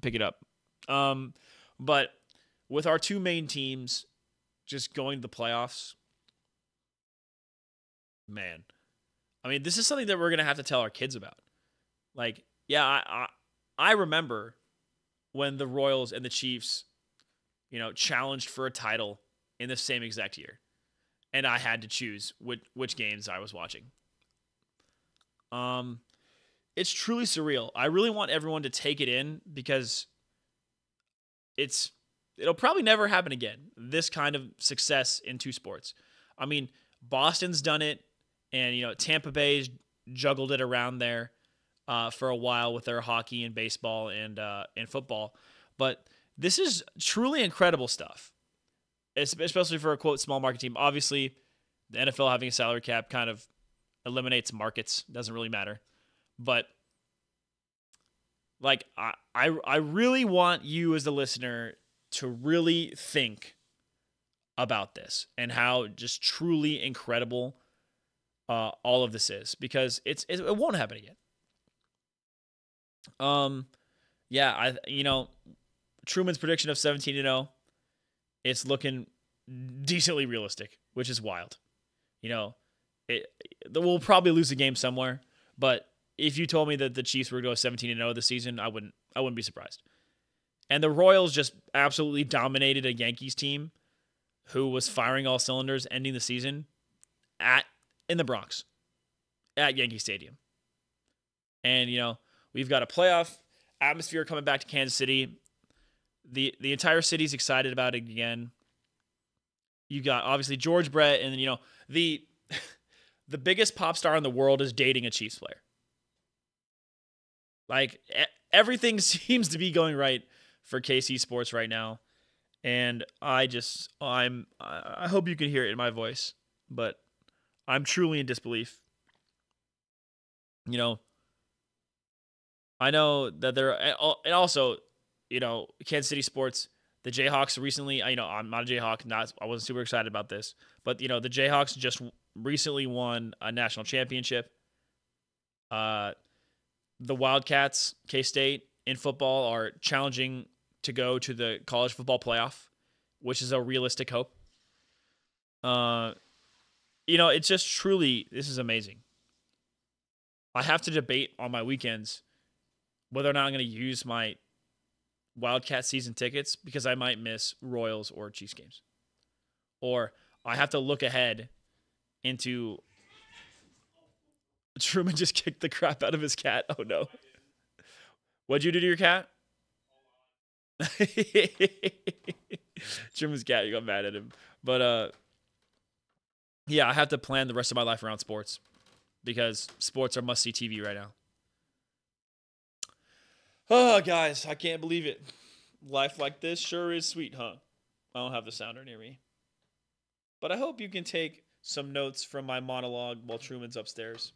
pick it up. But with our two main teams just going to the playoffs, man, I mean, this is something that we're going to have to tell our kids about. Like, yeah, I remember when the Royals and the Chiefs, challenged for a title in the same exact year. And I had to choose which games I was watching. It's truly surreal. I really want everyone to take it in because it'll probably never happen again. This kind of success in two sports. I mean, Boston's done it, and Tampa Bay's juggled it around there for a while with their hockey and baseball and football. But this is truly incredible stuff, especially for a quote small market team. Obviously, the NFL having a salary cap kind of eliminates markets. Doesn't really matter. But like I really want you as the listener to really think about this and how just truly incredible all of this is, because it won't happen again. Yeah, Truman's prediction of 17-0, it's looking decently realistic, which is wild. We'll probably lose a game somewhere, but if you told me that the Chiefs were going to go 17-0 this season, I wouldn't be surprised. And the Royals just absolutely dominated a Yankees team who was firing all cylinders, ending the season in the Bronx at Yankee Stadium. And we've got a playoff atmosphere coming back to Kansas City. The entire city's excited about it again. You got obviously George Brett, and then the biggest pop star in the world is dating a Chiefs player. Like everything seems to be going right for KC sports right now, and I hope you can hear it in my voice, but I'm truly in disbelief. I know that and also, Kansas City sports, the Jayhawks recently, I'm not a Jayhawk, I wasn't super excited about this, but the Jayhawks just recently won a national championship. The Wildcats, K-State in football, are challenging to go to the college football playoff, which is a realistic hope. It's just truly, this is amazing. I have to debate on my weekends whether or not I'm going to use my Wildcat season tickets because I might miss Royals or Chiefs games. Or I have to look ahead into... Truman just kicked the crap out of his cat. Oh, no. What'd you do to your cat? Truman's cat, you got mad at him. But, yeah, I have to plan the rest of my life around sports because sports are must-see TV right now. Oh, guys, I can't believe it. Life like this sure is sweet, huh? I don't have the sounder near me. But I hope you can take some notes from my monologue while Truman's upstairs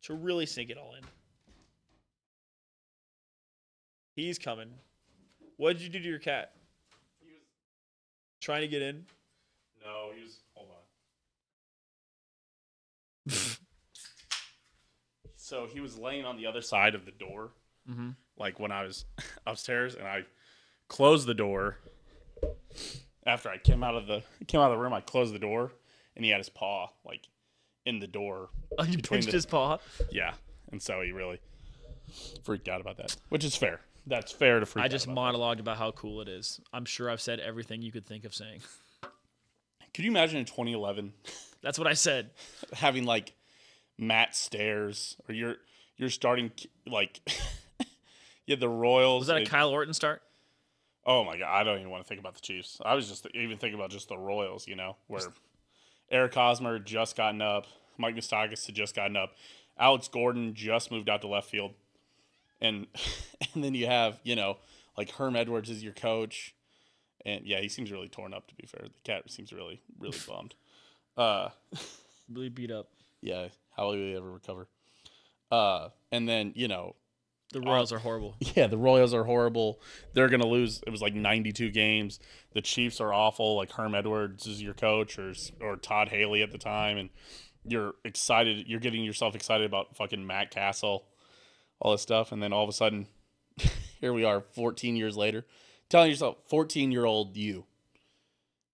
to really sink it all in. He's coming. What did you do to your cat? He was trying to get in? No, he was... Hold on. So he was laying on the other side of the door. Mm-hmm. Like when I was upstairs, and I closed the door. After I came out of the room, I closed the door, and he had his paw like in the door. Oh, you pinched his paw? Yeah, and so he really freaked out about that, which is fair. That's fair to freak out. I just monologued about how cool it is. I'm sure I've said everything you could think of saying. Could you imagine in 2011? That's what I said. Having like Matt Stairs, or you're starting like Yeah, the Royals. Was that a Kyle Orton start? Oh my God, I don't even want to think about the Chiefs. I was just even thinking about just the Royals, where Eric Hosmer had just gotten up, Mike Moustakas had just gotten up, Alex Gordon just moved out to left field, and and then you have like Herm Edwards is your coach, and yeah, he seems really torn up. To be fair, the cat seems really bummed. Really beat up. Yeah, how will he ever recover? And then the Royals are horrible. Yeah, the Royals are horrible. They're going to lose. It was like 92 games. The Chiefs are awful. Like Herm Edwards is your coach or Todd Haley at the time. And you're excited. You're getting yourself excited about fucking Matt Castle, all this stuff. And then all of a sudden, here we are 14 years later, telling yourself, 14-year-old you,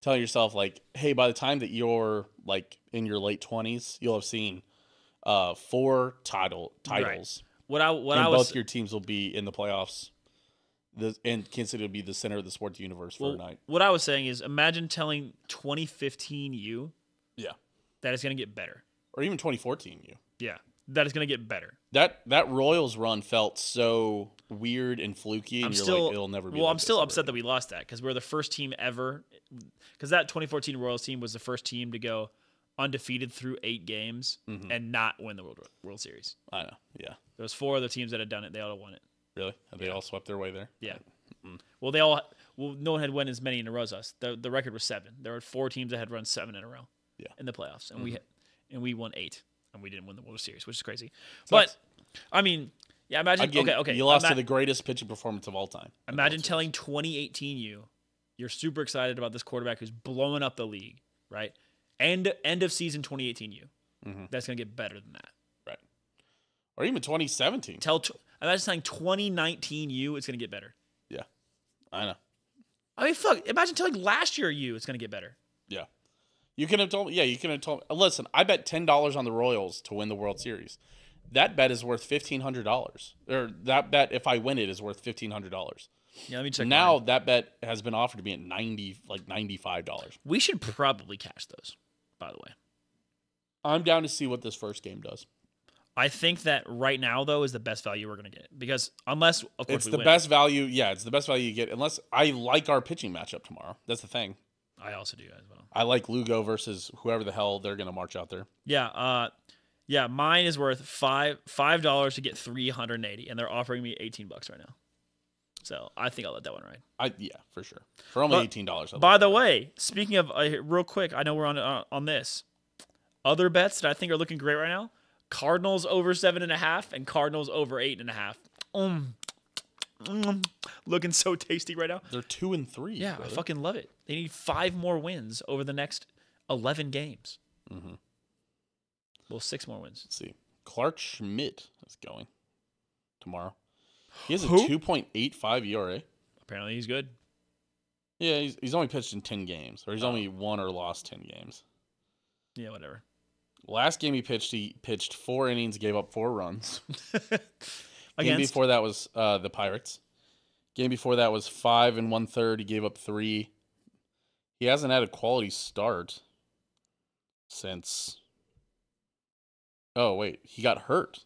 telling yourself like, hey, by the time that you're like in your late 20s, you'll have seen 4 titles. Right. Both your teams will be in the playoffs. And Kansas City will be the center of the sports universe for a night. What I was saying is, imagine telling 2015 you, yeah, that it's going to get better, or even 2014 you, yeah, that it's going to get better. That Royals run felt so weird and fluky, and it'll never be. Well, I'm still upset that we lost that because we're the first team ever. Because that 2014 Royals team was the first team to go undefeated through 8 games and not win the World Series. I know, yeah. There was 4 other teams that had done it. They all won it. Really? Have they all swept their way there? Yeah. Well, no one had won as many in a row as us. The record was 7. There were 4 teams that had run 7 in a row. Yeah. In the playoffs, and we won 8, and we didn't win the World Series, which is crazy. Sucks. But I mean, yeah, imagine. Again, okay. You lost to the greatest pitching performance of all time. Imagine telling 2018 you're super excited about this quarterback who's blowing up the league, right? End of season 2018 that's gonna get better than that, right? Or even 2017. Imagine saying 2019 it's gonna get better. Yeah, I know. I mean, fuck. Imagine telling last year it's gonna get better. Yeah. You can have told me. Yeah, you can have told me. Listen, I bet $10 on the Royals to win the World Series. That bet is worth $1,500. Or that bet, if I win it, is worth $1,500. Yeah, let me check. Now that bet has been offered to me at $95. We should probably cash those. By the way, I'm down to see what this first game does. I think that right now though is the best value we're gonna get because unless of course it's the best value. Yeah, it's the best value you get. Unless I like our pitching matchup tomorrow. That's the thing. I also do as well. I like Lugo versus whoever the hell they're going to march out there. Yeah, yeah. Mine is worth $5 to get 380, and they're offering me $18 right now. So I think I'll let that one ride. Yeah, for sure. For only $18. By the way, speaking of real quick, I know we're on this. Other bets that I think are looking great right now: Cardinals over 7.5 and Cardinals over 8.5. Looking so tasty right now. They're 2-3. Yeah, brother. I fucking love it. They need 5 more wins over the next 11 games. Well, 6 more wins. Let's see. Clark Schmidt is going tomorrow. He has a 2.85 ERA. Apparently he's good. Yeah, he's only pitched in 10 games. Or he's only won or lost 10 games. Yeah, whatever. Last game he pitched 4 innings, gave up 4 runs. Game Against? before that was the Pirates. Game before that was 5 1/3. He gave up 3. He hasn't had a quality start since. Oh wait, he got hurt.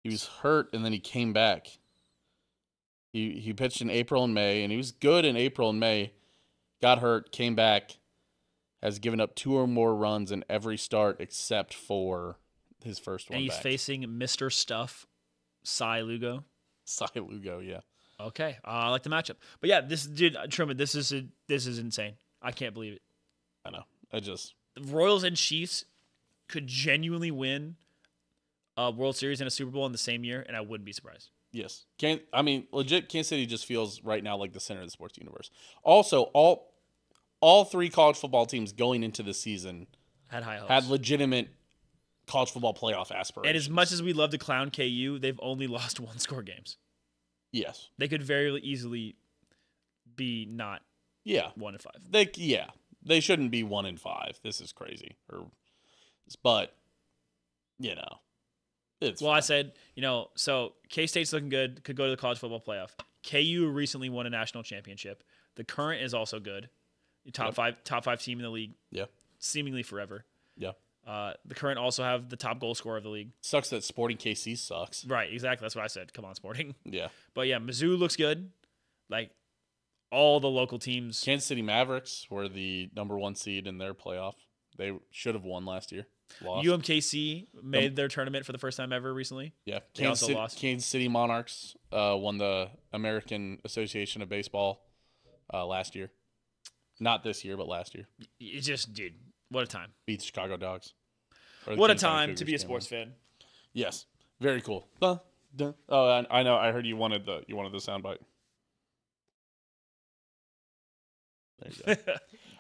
He was hurt and then he came back. He pitched in April and May, and he was good in April and May. Got hurt, came back, has given up 2 or more runs in every start except for his first one. And he's facing Mr. Stuff, Cy Lugo. Cy Lugo, yeah. Okay, I like the matchup. But yeah, Truman, this is insane. I can't believe it. I know. The Royals and Chiefs could genuinely win a World Series and a Super Bowl in the same year, and I wouldn't be surprised. Yes. Legit, Kansas City just feels right now like the center of the sports universe. Also, all 3 college football teams going into the season had high hopes. Had legitimate college football playoff aspirations. And as much as we love to clown KU, they've only lost 1-score games. Yes. They could very easily be not 1-5. They shouldn't be 1-5. This is crazy. But it's well, fun. I said, so K-State's looking good, could go to the college football playoff. KU recently won a national championship. The Current is also good. Top 5 team in the league. Yeah. Seemingly forever. Yeah. The Current also have the top goal scorer of the league. Sucks that Sporting KC sucks. Right, exactly. That's what I said. Come on, Sporting. Yeah. But yeah, Mizzou looks good. Like all the local teams. Kansas City Mavericks were the #1 seed in their playoff. They should have won last year. Lost. UMKC made their tournament for the first time ever recently. Yeah. They also lost. Kansas City Monarchs won the American Association of Baseball last year. Not this year, but last year. It just, dude, what a time. Beat the Chicago Dogs. What a time to be a sports fan. Yes. Very cool. Oh, I know. I heard you wanted the soundbite. There you go.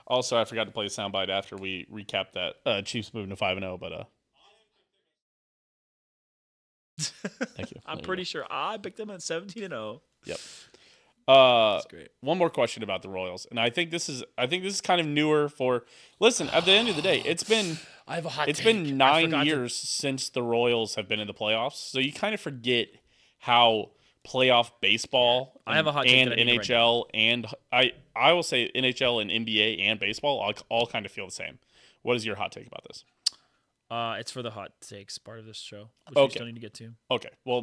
Also, I forgot to play the soundbite after we recapped that Chiefs moving to 5-0, but thank you. I'm pretty sure I picked them at 17-0. Yep. That's great. One more question about the Royals, and I think this is kind of newer for. Listen, at the end of the day, it's been It's been 9 years since the Royals have been in the playoffs, so you kind of forget how playoff baseball I have a hot take and that I need to NHL and I will say NHL and NBA and baseball all kind of feel the same. What is your hot take about this? It's for the hot takes part of this show, which Okay. we still need to get to. Okay. Well,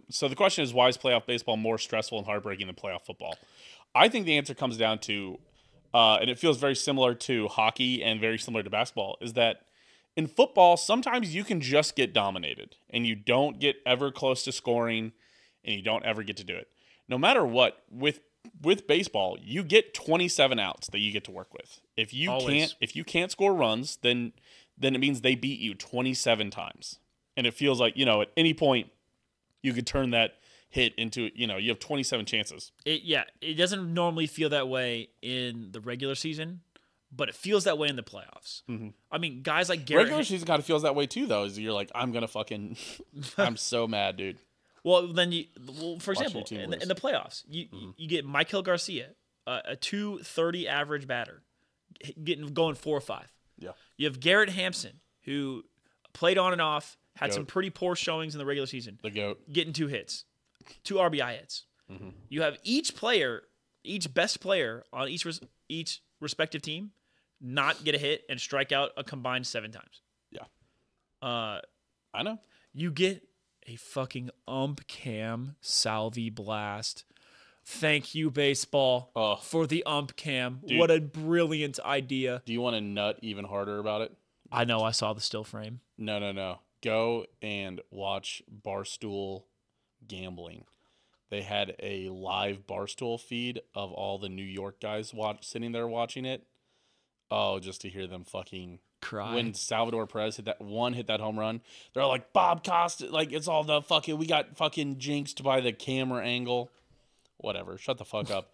so the question is, why is playoff baseball more stressful and heartbreaking than playoff football? I think the answer comes down to, and it feels very similar to hockey and very similar to basketball, is that in football, sometimes you can just get dominated and you don't get ever close to scoring and you don't ever get to do it. No matter what, with baseball, you get 27 outs that you get to work with. If you can't score runs, then it means they beat you 27 times. And it feels like, at any point you could turn that hit into, you have 27 chances. It doesn't normally feel that way in the regular season, but it feels that way in the playoffs. Mm-hmm. I mean, guys like Garrett. Regular season kind of feels that way too, though. Is you're like, I'm gonna fucking, I'm so mad, dude. Well, then for example, in the playoffs, you get Michael Garcia, a 230 average batter, going 4 or 5. Yeah. You have Garrett Hampson, who played on and off, had some pretty poor showings in the regular season. The GOAT. Getting 2 hits, 2 RBI hits. Mm-hmm. You have each best player on each respective team not get a hit and strike out a combined 7 times. Yeah. I know. You get a fucking cam salvi blast. Thank you, baseball, for the cam. Dude, what a brilliant idea. Do you want to nut even harder about it? I know. I saw the still frame. No. Go and watch Barstool Gambling. They had a live Barstool feed of all the New York guys sitting there watching it. Oh, just to hear them fucking cry. When Salvador Perez hit that home run, they're like, Bob Costa, like, it's all the fucking, we got fucking jinxed by the camera angle. Whatever, shut the fuck up.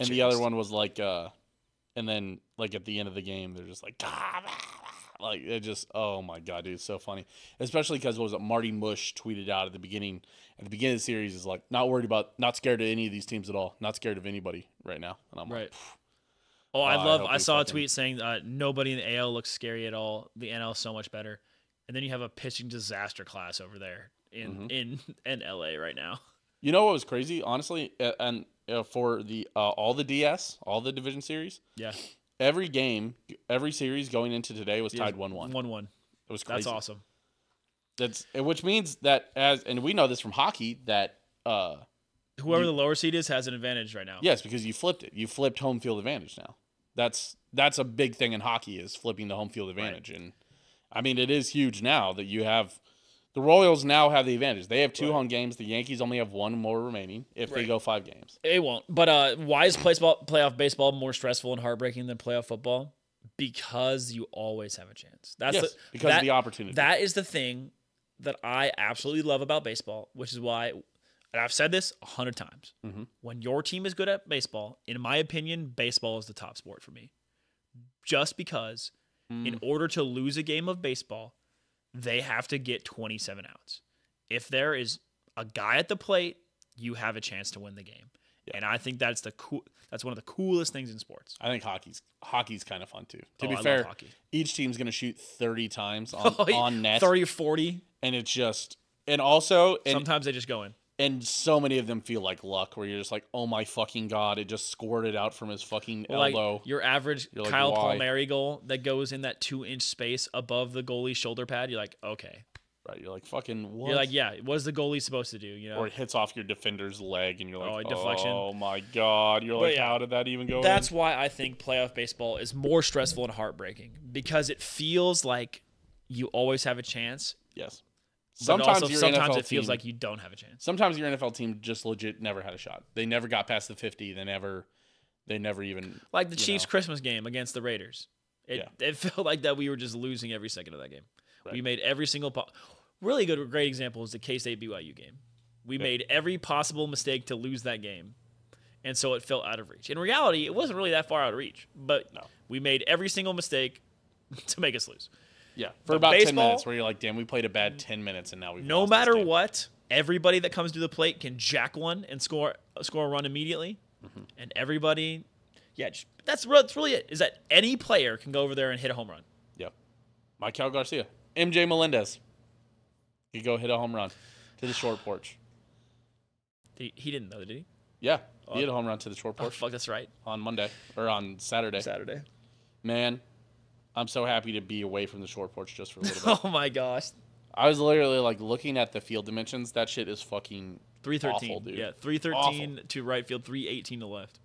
And the other one was like, and then like at the end of the game, they're just like, like it just, oh my god, dude, it's so funny. Especially because what was it, Marty Mush tweeted out at the beginning of the series is like, not scared of any of these teams at all, not scared of anybody right now. And I'm like, oh, I saw a tweet saying nobody in the AL looks scary at all. The NL is so much better. And then you have a pitching disaster class over there in LA right now. You know what was crazy, honestly, and for the all the DS, all the division series. Yeah. Every series going into today was tied 1-1. 1-1. It was crazy. That's awesome. Which means that and we know this from hockey that whoever the lower seed is has an advantage right now. Yes, because you flipped it. You flipped home field advantage now. That's a big thing in hockey is flipping the home field advantage, and I mean it is huge now that you have. The Royals now have the advantage. They have 2 home games. The Yankees only have 1 more remaining if they go 5 games. It won't. But why is playoff baseball more stressful and heartbreaking than playoff football? Because you always have a chance. Because of the opportunity. That is the thing that I absolutely love about baseball, which is why, and I've said this 100 times, when your team is good at baseball, in my opinion, baseball is the top sport for me. Just because in order to lose a game of baseball, they have to get 27 outs. If there is a guy at the plate, you have a chance to win the game. Yeah. And I think that's one of the coolest things in sports. I think hockey's kind of fun too. To be fair, each team's going to shoot 30 times on net. 30 or 40. And it's just, and also, sometimes they just go in. And so many of them feel like luck, where you're just like, oh my fucking god, it just scored it out from his fucking elbow. Like your average You're like, Kyle why? Palmieri goal that goes in that 2-inch space above the goalie's shoulder pad. You're like, okay. Right, you're like, fucking what? You're like, yeah, what is the goalie supposed to do? You know, or it hits off your defender's leg, and you're like, deflection. Oh my god! You're like, how did that even go? That's why I think playoff baseball is more stressful and heartbreaking, because it feels like you always have a chance. Yes. Sometimes NFL it feels team, like you don't have a chance. Sometimes your NFL team just legit never had a shot. They never got past the 50. They never even like the Chiefs Christmas game against the Raiders. It felt like that we were just losing every second of that game. Right. We made every single really great example is the K-State BYU game. We made every possible mistake to lose that game, and so it felt out of reach. In reality, it wasn't really that far out of reach, but we made every single mistake to make us lose. Yeah, for about 10 minutes, where you're like, damn, we played a bad 10 minutes, and now we've no lost matter this game. what, everybody that comes to the plate can jack one and score a run immediately, and everybody, that's really it. Is that any player can go over there and hit a home run? Yep. Michael Garcia, MJ Melendez. He go hit a home run to the short porch. He didn't know, did he? Yeah, he hit a home run to the short porch. Oh, fuck, that's right. On Monday or on Saturday. Man, I'm so happy to be away from the short porch just for a little bit. Oh my gosh. I was literally like looking at the field dimensions. That shit is fucking 313, awful, dude. Yeah, 313 to right field, 318 to left.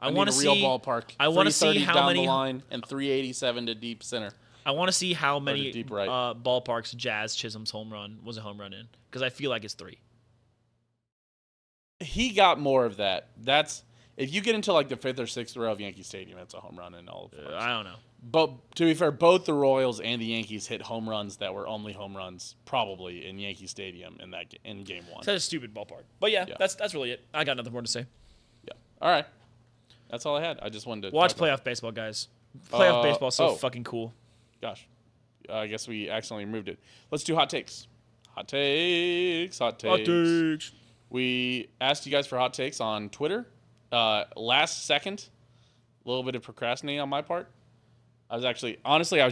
I want to see real ballpark. I want to see how down many the line and 387 to deep center. I want to see how many deep right. ballparks Jazz Chisholm's home run was a home run in, because I feel like it's 3. He got more of that. That's if you get into like the 5th or 6th row of Yankee Stadium, it's a home run in all of them. I don't know. But to be fair, both the Royals and the Yankees hit home runs that were only home runs probably in Yankee Stadium in game 1. That's a stupid ballpark. But yeah, that's really it. I got nothing more to say. Yeah. All right. That's all I had. I just wanted to watch playoff baseball, guys. Playoff baseball is so fucking cool. Gosh. I guess we accidentally removed it. Let's do hot takes. Hot takes. We asked you guys for hot takes on Twitter. Last second, a little bit of procrastinating on my part. I was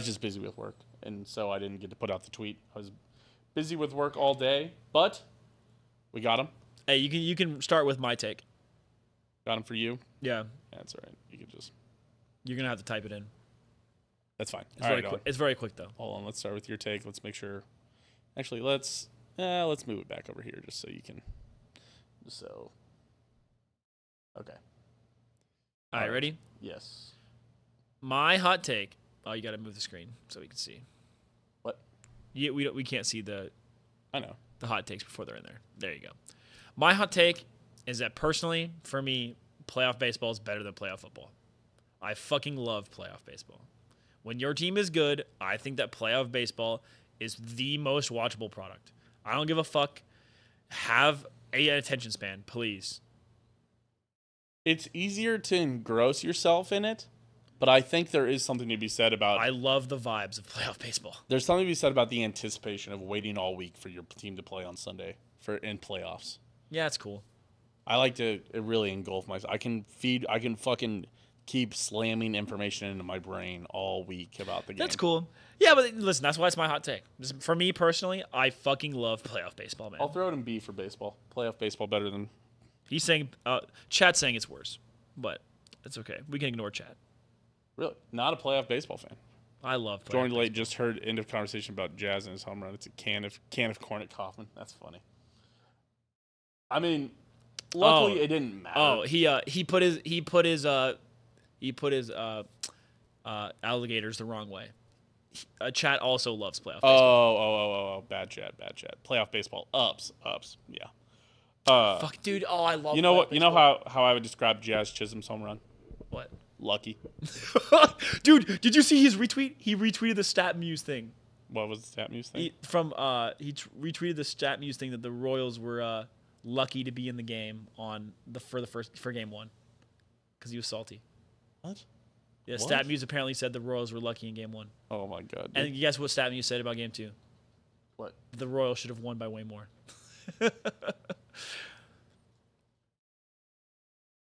just busy with work, and so I didn't get to put out the tweet. I was busy with work all day, but we got them. Hey, you can start with my take. Got them for you? Yeah. That's all right. You can just... You're going to have to type it in. That's fine. It's very quick, though. Hold on. Let's start with your take. Let's make sure... Actually, let's move it back over here just so you can... Okay. All right, ready? Yes. My hot take... Oh, you got to move the screen so we can see. What? Yeah, we can't see the... I know. The hot takes before they're in there. There you go. My hot take is that personally, for me, playoff baseball is better than playoff football. I fucking love playoff baseball. When your team is good, I think that playoff baseball is the most watchable product. I don't give a fuck. Have an attention span, please. It's easier to engross yourself in it, but I think there is something to be said about... I love the vibes of playoff baseball. There's something to be said about the anticipation of waiting all week for your team to play on Sunday in playoffs. Yeah, it's cool. I like to really engulf myself. I can fucking keep slamming information into my brain all week about the game. That's cool. Yeah, but listen, that's why it's my hot take. For me personally, I fucking love playoff baseball, man. I'll throw it in B for baseball. Playoff baseball better than... He's saying, Chat's saying it's worse, but it's okay. We can ignore Chat. Really? Not a playoff baseball fan. I love playoff Joined late, just heard end of conversation about Jazz and his home run. It's a can of corn at Kaufman. That's funny. I mean... Luckily, it didn't matter. Oh, he put his alligators the wrong way. Chat also loves playoff baseball. Oh, bad chat. Playoff baseball, ups, yeah. Fuck, dude. Oh, I love. You know how I would describe Jazz Chisholm's home run? What? Lucky. Dude, did you see his retweet? He retweeted the StatMuse thing. What was the StatMuse thing? He retweeted the StatMuse thing that the Royals were lucky to be in the game for game 1 because he was salty. What? Yeah, StatMuse apparently said the Royals were lucky in game 1. Oh my god! And guess what StatMuse said about game 2? What? The Royals should have won by way more.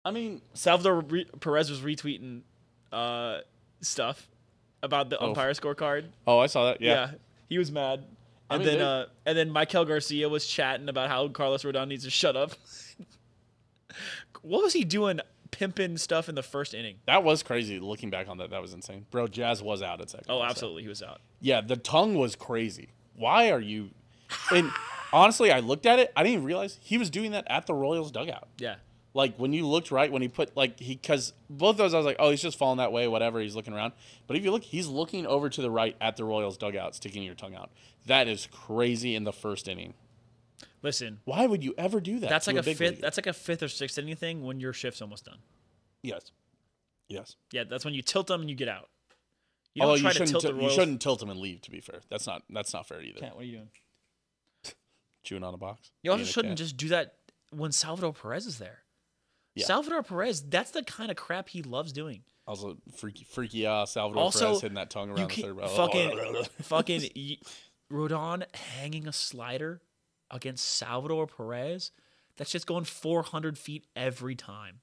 I mean, Salvador Perez was retweeting stuff about the umpire scorecard. Oh, I saw that. Yeah, he was mad. And then Michael Garcia was chatting about how Carlos Rodon needs to shut up. What was he doing pimping stuff in the first inning? That was crazy. Looking back on that, that was insane. Bro, Jazz was out at second. Oh, absolutely. He was out. Yeah, the tongue was crazy. Why are you... And honestly, I looked at it. I didn't even realize he was doing that at the Royals dugout. Yeah. Like, when you looked right, when he put, like, because both of those, I was like, oh, he's just falling that way, whatever, he's looking around. But if you look, he's looking over to the right at the Royals dugout, sticking your tongue out. That is crazy in the first inning. Listen. Why would you ever do that? That's like a fifth. That's like a fifth or sixth inning thing when your shift's almost done. Yes. Yes. Yeah, that's when you tilt them and you get out. You don't try to tilt the Royals. You shouldn't tilt them and leave, to be fair. That's not fair either. Cat, what are you doing? Chewing on a box. You also shouldn't just do that when Salvador Perez is there. Yeah. Salvador Perez, that's the kind of crap he loves doing. Also, freaky Salvador Perez hitting that tongue around the third row. Fucking Rodon hanging a slider against Salvador Perez. That's just going 400 feet every time.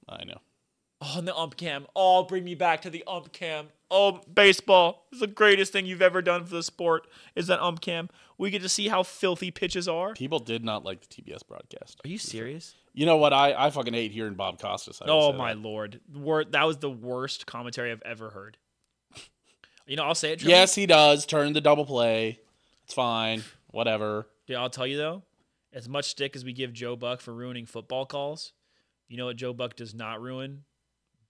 I know. Oh, and the ump cam. Oh, bring me back to the ump cam. Oh, baseball is the greatest thing you've ever done for the sport is that ump cam. We get to see how filthy pitches are. People did not like the TBS broadcast. Are you serious? You know what? I fucking hate hearing Bob Costas. Oh, my Lord. That was the worst commentary I've ever heard. I'll say it. Truman. Yes, he does. Turn the double play. It's fine. Whatever. Dude, I'll tell you, though, as much stick as we give Joe Buck for ruining football calls, you know what Joe Buck does not ruin?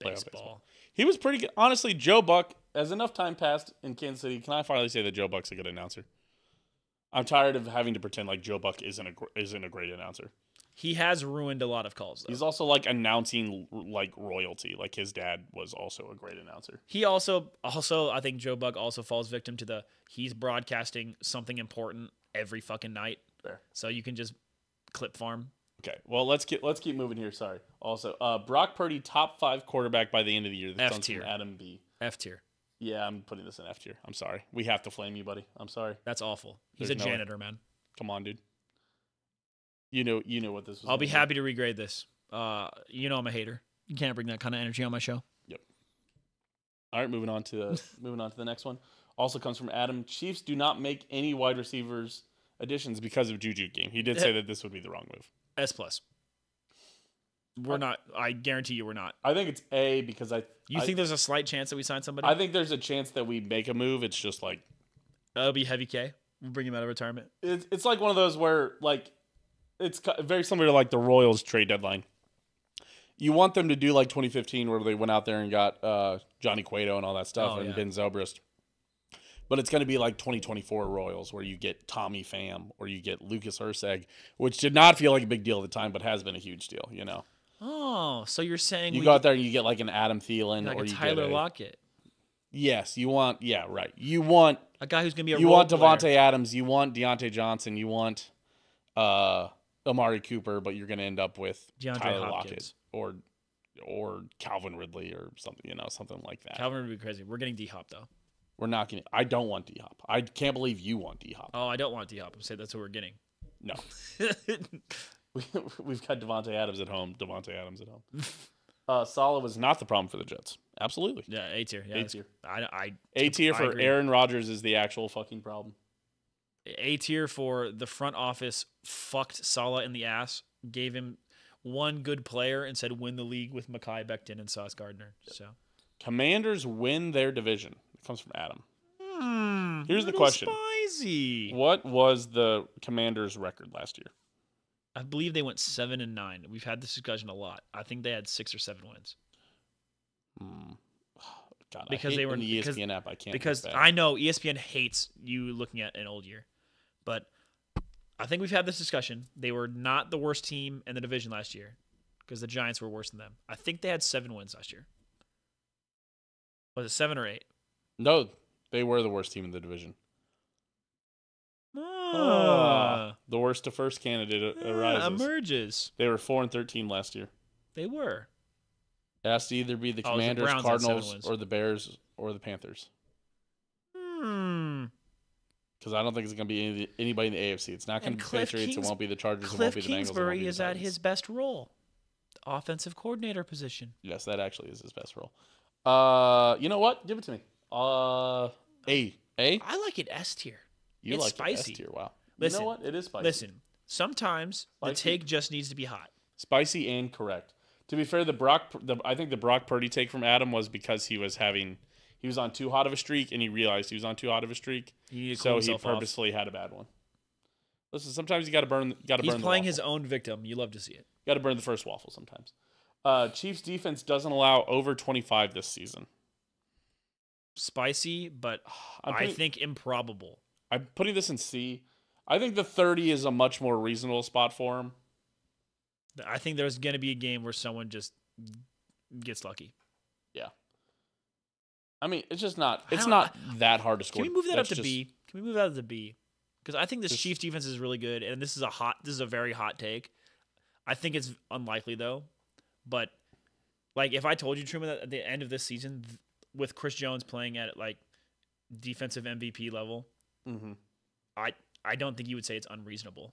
Baseball. He was pretty good. Honestly, Joe Buck, as enough time passed in Kansas City, can I finally say that Joe Buck's a good announcer? I'm tired of having to pretend like Joe Buck isn't a great announcer. He has ruined a lot of calls, though. He's also like announcing like royalty. Like his dad was also a great announcer. He also I think Joe Buck also falls victim to he's broadcasting something important every fucking night. There. So you can just clip farm. Okay, well let's keep moving here. Sorry. Also, Brock Purdy, top 5 quarterback by the end of the year. This comes from Adam B. F tier. Yeah, I'm putting this in F tier. I'm sorry. We have to flame you, buddy. I'm sorry. That's awful. He's a janitor, man. Come on, dude. You know what this was. I'll be happy to regrade this. I'm a hater. You can't bring that kind of energy on my show. Yep. All right, moving on to the next one. Also comes from Adam. Chiefs do not make any wide receivers additions because of Juju game. He did say that this would be the wrong move. S+. We're not. I guarantee you we're not. I think it's A because You think there's a slight chance that we sign somebody? I think there's a chance that we make a move. It's just like... It'll be Heavy K. We'll bring him out of retirement. It's like one of those where, like... It's very similar to like the Royals trade deadline. You want them to do like 2015 where they went out there and got Johnny Cueto and all that stuff Ben Zobrist. But it's going to be like 2024 Royals where you get Tommy Pham or you get Lucas Erceg, which did not feel like a big deal at the time, but has been a huge deal, Oh, so you're saying you go out there and you get like an Adam Thielen like or a you Tyler get Lockett. Yes, you want right. You want a guy who's going to be a You want Devontae Adams, you want Deontay Johnson, you want Amari Cooper, but you're going to end up with DeAndre Tyler Hopkins. Lockett or Calvin Ridley or something, something like that. Calvin would be crazy. We're getting D-Hop though. We're not going to. I don't want D-Hop. I can't believe you want D-Hop. Oh, I don't want D-Hop. I'm saying that's what we're getting. No. We've got Devontae Adams at home. Saleh was not the problem for the Jets. Absolutely. Yeah, A tier. Yeah, A tier. A tier for agree. Aaron Rodgers is the actual fucking problem. A tier for the front office fucked Saleh in the ass, gave him one good player and said win the league with Mekhi Becton and Sauce Gardner. So Commanders win their division. It comes from Adam. Here's the question. Spicy. What was the Commanders' record last year? I believe they went 7-9. We've had this discussion a lot. I think they had 6 or 7 wins. God, because they were in the ESPN app. I can't. Because I know ESPN hates you looking at an old year, but I think we've had this discussion. They were not the worst team in the division last year because the Giants were worse than them. I think they had 7 wins last year. Was it 7 or 8? No, they were the worst team in the division. The worst to first candidate arises. Emerges. They were 4-13 last year. They were. It has to either be the Commanders, the Cardinals, or the Bears, or the Panthers. Because I don't think it's going to be anybody in the AFC. It's not going to be the Patriots. It won't be the Chargers. It won't be the Bengals. Kingsbury is at his best role. The offensive coordinator position. Yes, that actually is his best role. You know what? Give it to me. A. I like it S tier. You It's like spicy. S tier. Wow. Listen, you know what? It is spicy. Listen, sometimes the Spicy. take just needs to be hot. Spicy and correct. To be fair, I think the Brock Purdy take from Adam was because he was on too hot of a streak, and he realized he was on too hot of a streak, so he purposefully had a bad one. Listen, sometimes you got to burn. He's playing his own victim. You love to see it. Got to burn the first waffle sometimes. Chiefs defense doesn't allow over 25 this season. Spicy, but I think improbable. I'm putting this in C. I think the 30 is a much more reasonable spot for him. I think there's going to be a game where someone just gets lucky. Yeah. I mean, it's just not. It's not that hard to score. Can we move that up to B? Can we move that up to B? Because I think this Chiefs defense is really good, and this is a very hot take. I think it's unlikely though. But like, if I told you, Truman, that at the end of this season, with Chris Jones playing at like defensive MVP level, I don't think you would say it's unreasonable.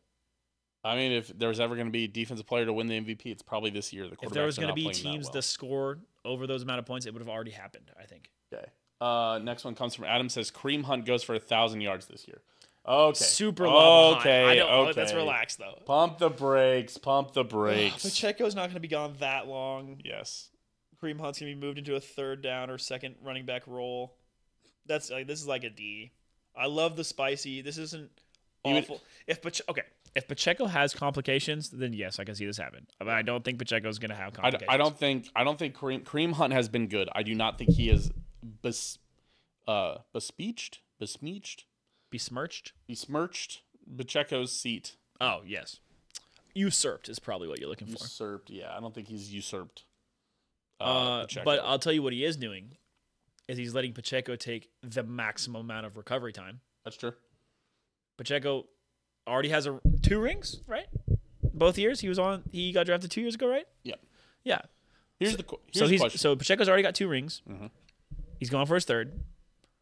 I mean, if there was ever going to be a defensive player to win the MVP, it's probably this year. If there was going to be teams to score over those amount of points, it would have already happened, I think. Okay. Next one comes from Adam. Says Kareem Hunt goes for 1,000 yards this year. Okay. Super low. Okay. Let's relax though. Pump the brakes. Pump the brakes. Pacheco's not going to be gone that long. Yes. Kareem Hunt's going to be moved into a third down or second running back role. This is like a D. I love the spicy. This isn't awful. If Pacheco has complications, then yes, I can see this happen. But I don't think Pacheco's going to have complications. I don't think Kareem Hunt has been good. I do not think he is besmirched Pacheco's seat. Oh, yes. Usurped is probably what you're looking for. Usurped, yeah. I don't think he's usurped. But I'll tell you what he is doing is he's letting Pacheco take the maximum amount of recovery time. That's true. Pacheco already has 2 rings, right? Both years he got drafted 2 years ago, right? Yep. Yeah. Here's the question. So Pacheco's already got 2 rings. Mm-hmm. He's going for his 3rd.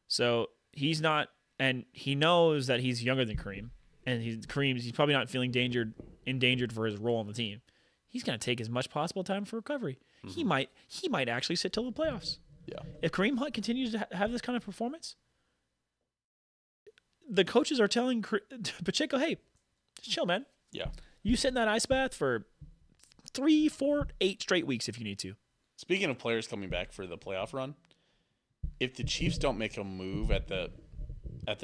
So he's not, and he knows that he's younger than Kareem, and he's probably not feeling endangered for his role on the team. He's going to take as much possible time for recovery. Mm-hmm. He might actually sit till the playoffs. Yeah. If Kareem Hunt continues to have this kind of performance, the coaches are telling Pacheco, "Hey, just chill, man. Yeah. You sit in that ice bath for 3, 4, 8 straight weeks if you need to." Speaking of players coming back for the playoff run, if the Chiefs don't make a move at the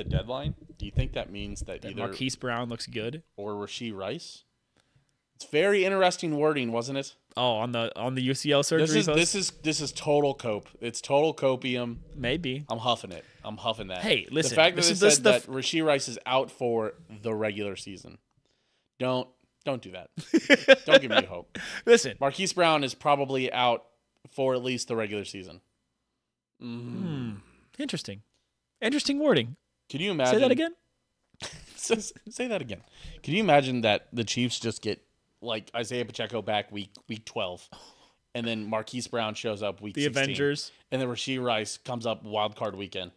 deadline, do you think that means that either Marquise Brown looks good or Rashee Rice? It's very interesting wording, wasn't it? Oh, on the UCL surgery. This is total cope. It's total copium. Maybe. I'm huffing it. I'm huffing that. Hey, listen. The fact that it said that Rashee Rice is out for the regular season. Don't do that. Don't give me hope. Listen. Marquise Brown is probably out for at least the regular season. Interesting wording. Can you imagine? Say that again? Say that again. Can you imagine that the Chiefs just get like Isaiah Pacheco back week 12, and then Marquise Brown shows up week 16, Avengers, and then Rashee Rice comes up wild card weekend.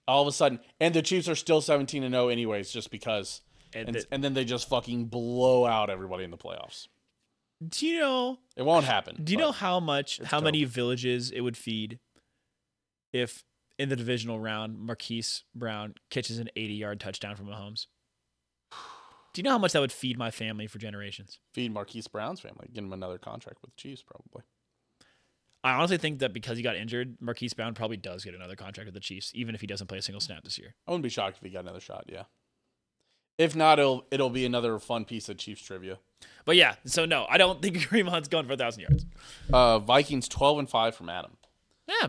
All of a sudden, and the Chiefs are still 17-0 anyways, just because, and then they just fucking blow out everybody in the playoffs. Do you know it won't happen? Do you know how many villages it would feed if in the divisional round Marquise Brown catches an 80-yard touchdown from Mahomes? Do you know how much that would feed my family for generations? Feed Marquise Brown's family. Get him another contract with the Chiefs, probably. I honestly think that because he got injured, Marquise Brown probably does get another contract with the Chiefs, even if he doesn't play a single snap this year. I wouldn't be shocked if he got another shot, yeah. If not, it'll be another fun piece of Chiefs trivia. But yeah, so no, I don't think Kareem Hunt's going for 1,000 yards. Vikings 12-5 from Adam. Yeah.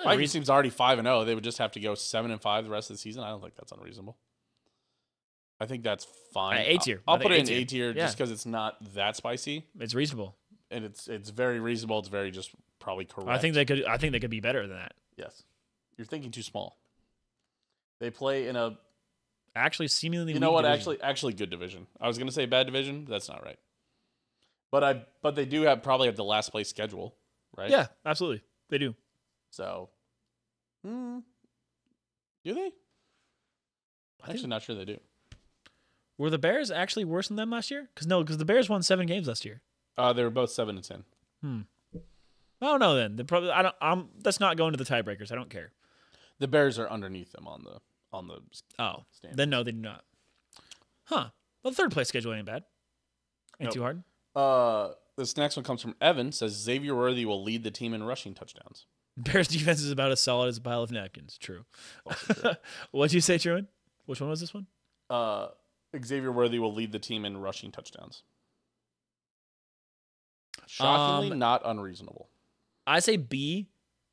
Vikings team's already 5-0. They would just have to go 7-5 the rest of the season. I don't think that's unreasonable. I think that's fine. A tier. I'll put it in A tier just because it's not that spicy. It's reasonable, and it's very reasonable. It's very just probably correct. I think they could be better than that. Yes, you're thinking too small. They play in a actually seemingly division. Actually good division. I was gonna say bad division. That's not right. But they do probably have the last place schedule, right? Yeah, absolutely, they do. So, do they? I'm actually not sure they do. Were the Bears actually worse than them last year? Because the Bears won 7 games last year. They were both 7-10. I don't know then. That's not going to the tiebreakers. I don't care. The Bears are underneath them on on the standings. Then no, they do not. Huh. Well, the third place schedule ain't bad. Ain't too hard. This next one comes from Evan. Says Xavier Worthy will lead the team in rushing touchdowns. Bears defense is about as solid as a pile of napkins. True. True. What'd you say, Truman? Which one was this one? Xavier Worthy will lead the team in rushing touchdowns. Shockingly, not unreasonable. I say B,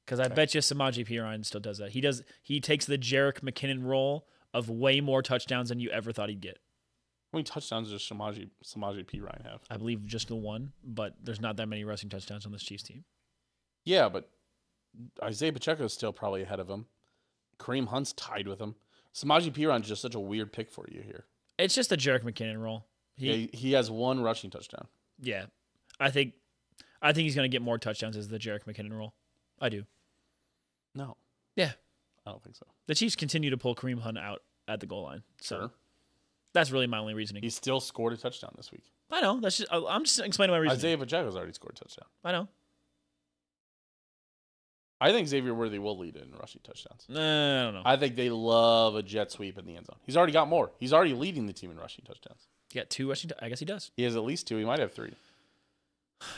because I bet you Samaje Perine still does that. He takes the Jerick McKinnon role of way more touchdowns than you ever thought he'd get. How many touchdowns does Samaje Perine have? I believe just the one, but there's not that many rushing touchdowns on this Chiefs team. Yeah, but Isaiah Pacheco is still probably ahead of him. Kareem Hunt's tied with him. Samaje Perine's just such a weird pick for you here. It's just the Jerick McKinnon role. He has one rushing touchdown. Yeah, I think he's going to get more touchdowns as the Jerick McKinnon role. I do. No. Yeah. I don't think so. The Chiefs continue to pull Kareem Hunt out at the goal line. So sure. That's really my only reasoning. He still scored a touchdown this week. I know. I'm just explaining my reasoning. Isaiah Pacheco's already scored a touchdown. I know. I think Xavier Worthy will lead in rushing touchdowns. I don't know. I think they love a jet sweep in the end zone. He's already got more. He's already leading the team in rushing touchdowns. He got 2 rushing. I guess he does. He has at least 2. He might have 3.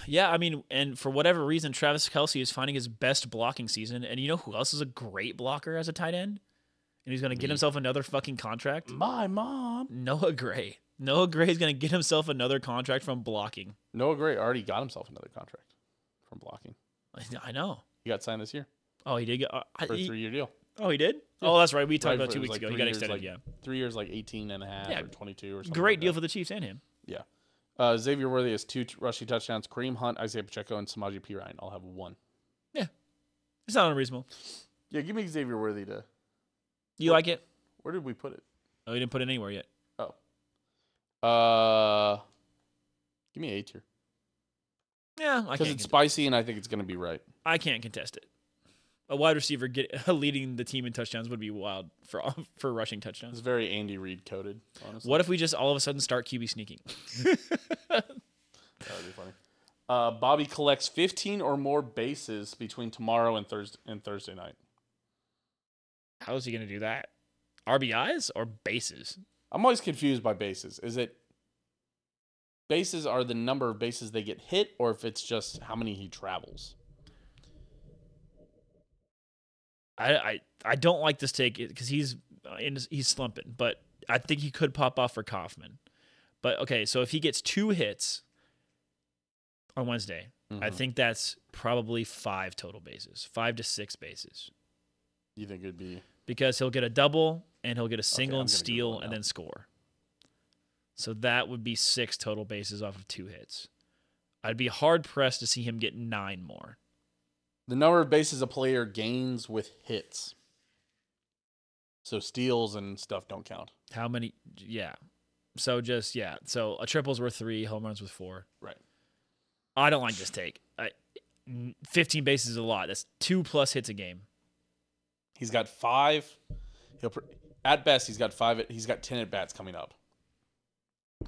Yeah, I mean, and for whatever reason, Travis Kelce is finding his best blocking season. And you know who else is a great blocker as a tight end? And he's going to get himself another fucking contract? My mom. Noah Gray. Noah Gray is going to get himself another contract from blocking. Noah Gray already got himself another contract from blocking. I know. He got signed this year. Oh, he did get for a 3-year deal. Oh, he did? Yeah. Oh, that's right. We talked about 2 weeks ago. He got extended, 3 years, like 18 and a half or 22 or something. Great deal for the Chiefs and him. Yeah. Xavier Worthy has 2 rushing touchdowns. Kareem Hunt, Isaiah Pacheco, and Samaje Perine all have 1. Yeah. It's not unreasonable. Yeah, give me Xavier Worthy to... You like it? Where did we put it? Oh, we didn't put it anywhere yet. Oh. Give me A tier. Yeah, I can't. Because it's spicy and I think it's going to be right. I can't contest it. A wide receiver leading the team in touchdowns would be wild for rushing touchdowns. It's very Andy Reid coded, honestly. What if we just all of a sudden start QB sneaking? That would be funny. Bobby collects 15 or more bases between tomorrow and Thursday night. How is he going to do that? RBIs or bases? I'm always confused by bases. Is it bases are the number of bases they get hit, or if it's just how many he travels? I don't like this take because he's slumping, but I think he could pop off for Kaufman. But okay, so if he gets 2 hits on Wednesday, I think that's probably 5 total bases, 5 to 6 bases. You think it'd be because he'll get a double and he'll get a single and steal and then score. So that would be 6 total bases off of 2 hits. I'd be hard pressed to see him get 9 more. The number of bases a player gains with hits. So steals and stuff don't count. How many? Yeah. So So a triple's worth 3, home runs with 4. Right. I don't like this take. 15 bases is a lot. That's 2+ hits a game. He's got 5. At best, he's got 5. He's got 10 at bats coming up.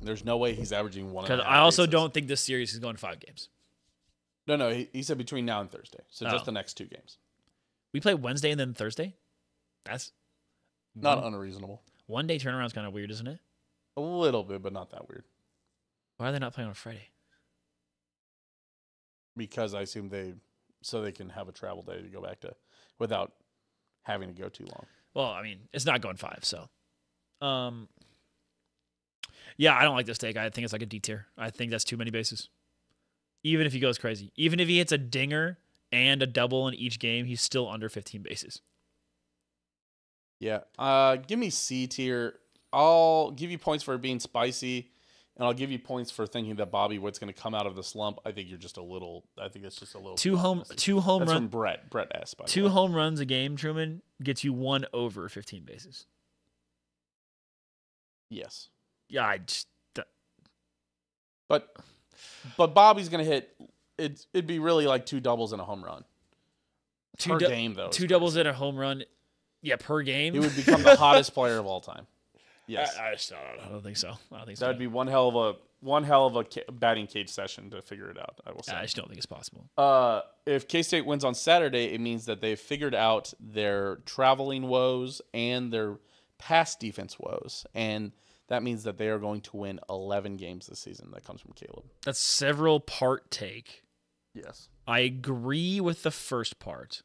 There's no way he's averaging 1. Because I also don't think this series is going 5 games. No. He said between now and Thursday. So just the next 2 games. We play Wednesday and then Thursday? That's not unreasonable. 1 day turnaround's kind of weird, isn't it? A little bit, but not that weird. Why are they not playing on Friday? Because I assume they can have a travel day to go back to without having to go too long. Well, I mean, it's not going 5, so. Yeah, I don't like this take. I think it's like a D tier. I think that's too many bases. Even if he goes crazy. Even if he hits a dinger and a double in each game, he's still under 15 bases. Yeah. Give me C tier. I'll give you points for it being spicy, and I'll give you points for thinking that Bobby Witt's going to come out of the slump. I think that's just a little. Two home runs from Brett S. By 2 home runs a game, Truman, gets you 1 over 15 bases. Yes. Yeah, But Bobby's going to hit. It'd be really like 2 doubles and a home run. Per game, though. 2 doubles and a home run. Yeah, per game. He would become the hottest player of all time. Yes. I don't think so. That'd be one hell of a batting cage session to figure it out, I will say. I just don't think it's possible. If K-State wins on Saturday, it means that they've figured out their traveling woes and their pass defense woes, and that means that they are going to win 11 games this season. That comes from Caleb. That's several part take. Yes. I agree with the first part.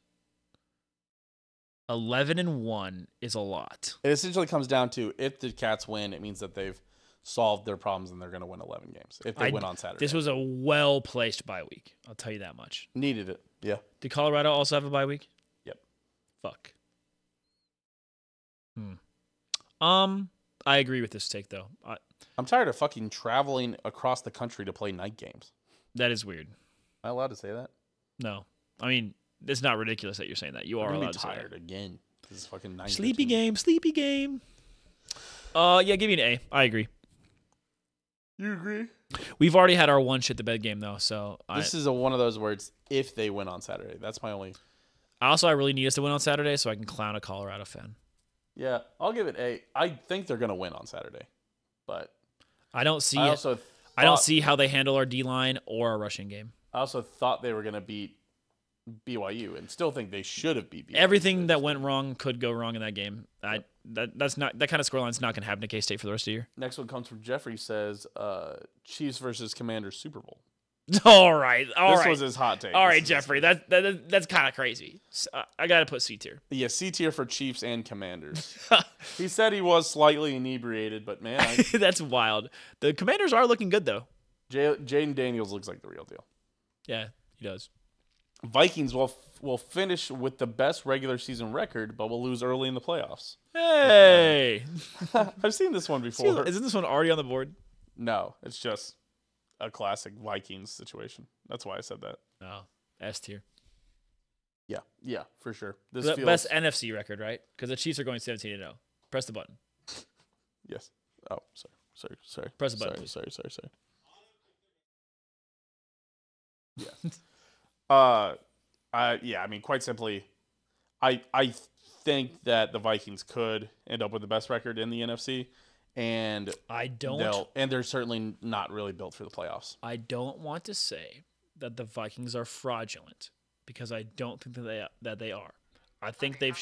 11-1 is a lot. It essentially comes down to if the Cats win, it means that they've solved their problems and they're going to win 11 games if they win on Saturday. This was a well-placed bye week. I'll tell you that much. Needed it. Yeah. Did Colorado also have a bye week? Yep. Fuck. I agree with this take, though. I'm tired of fucking traveling across the country to play night games. That is weird. Am I allowed to say that? No. I mean, it's not ridiculous that you're saying that. You are allowed to say that. I'm tired again. This is fucking 9:15. Sleepy game. Yeah, give me an A. I agree. You agree? We've already had our one shit the bed game, though, so this is one of those words, if they win on Saturday. That's my only... I really need us to win on Saturday so I can clown a Colorado fan. Yeah, I'll give it A. I think they're going to win on Saturday, but... I don't see how they handle our D-line or our rushing game. I also thought they were going to beat BYU and still think they should have beat BYU. Everything that went wrong could go wrong in that game. That kind of scoreline's not going to happen to K-State for the rest of the year. Next one comes from Jeffrey, says Chiefs versus Commanders Super Bowl. All right. This was his hot take. All right, Jeffrey. That's kind of crazy. I got to put C tier. Yeah, C tier for Chiefs and Commanders. He said he was slightly inebriated, but man. That's wild. The Commanders are looking good, though. Jaden Daniels looks like the real deal. Yeah, he does. Vikings will finish with the best regular season record, but will lose early in the playoffs. Hey. I've seen this one before. Isn't this one already on the board? No, it's just a classic Vikings situation. That's why I said that. Oh, S tier. Yeah, for sure. This the feels... best NFC record, right? Because the Chiefs are going 17-0. Press the button. Yes. Oh, sorry. Press the button. Sorry. Yeah. I mean, quite simply, I think that the Vikings could end up with the best record in the NFC, and they're certainly not really built for the playoffs. I don't want to say that the Vikings are fraudulent because I don't think that they are. I think they've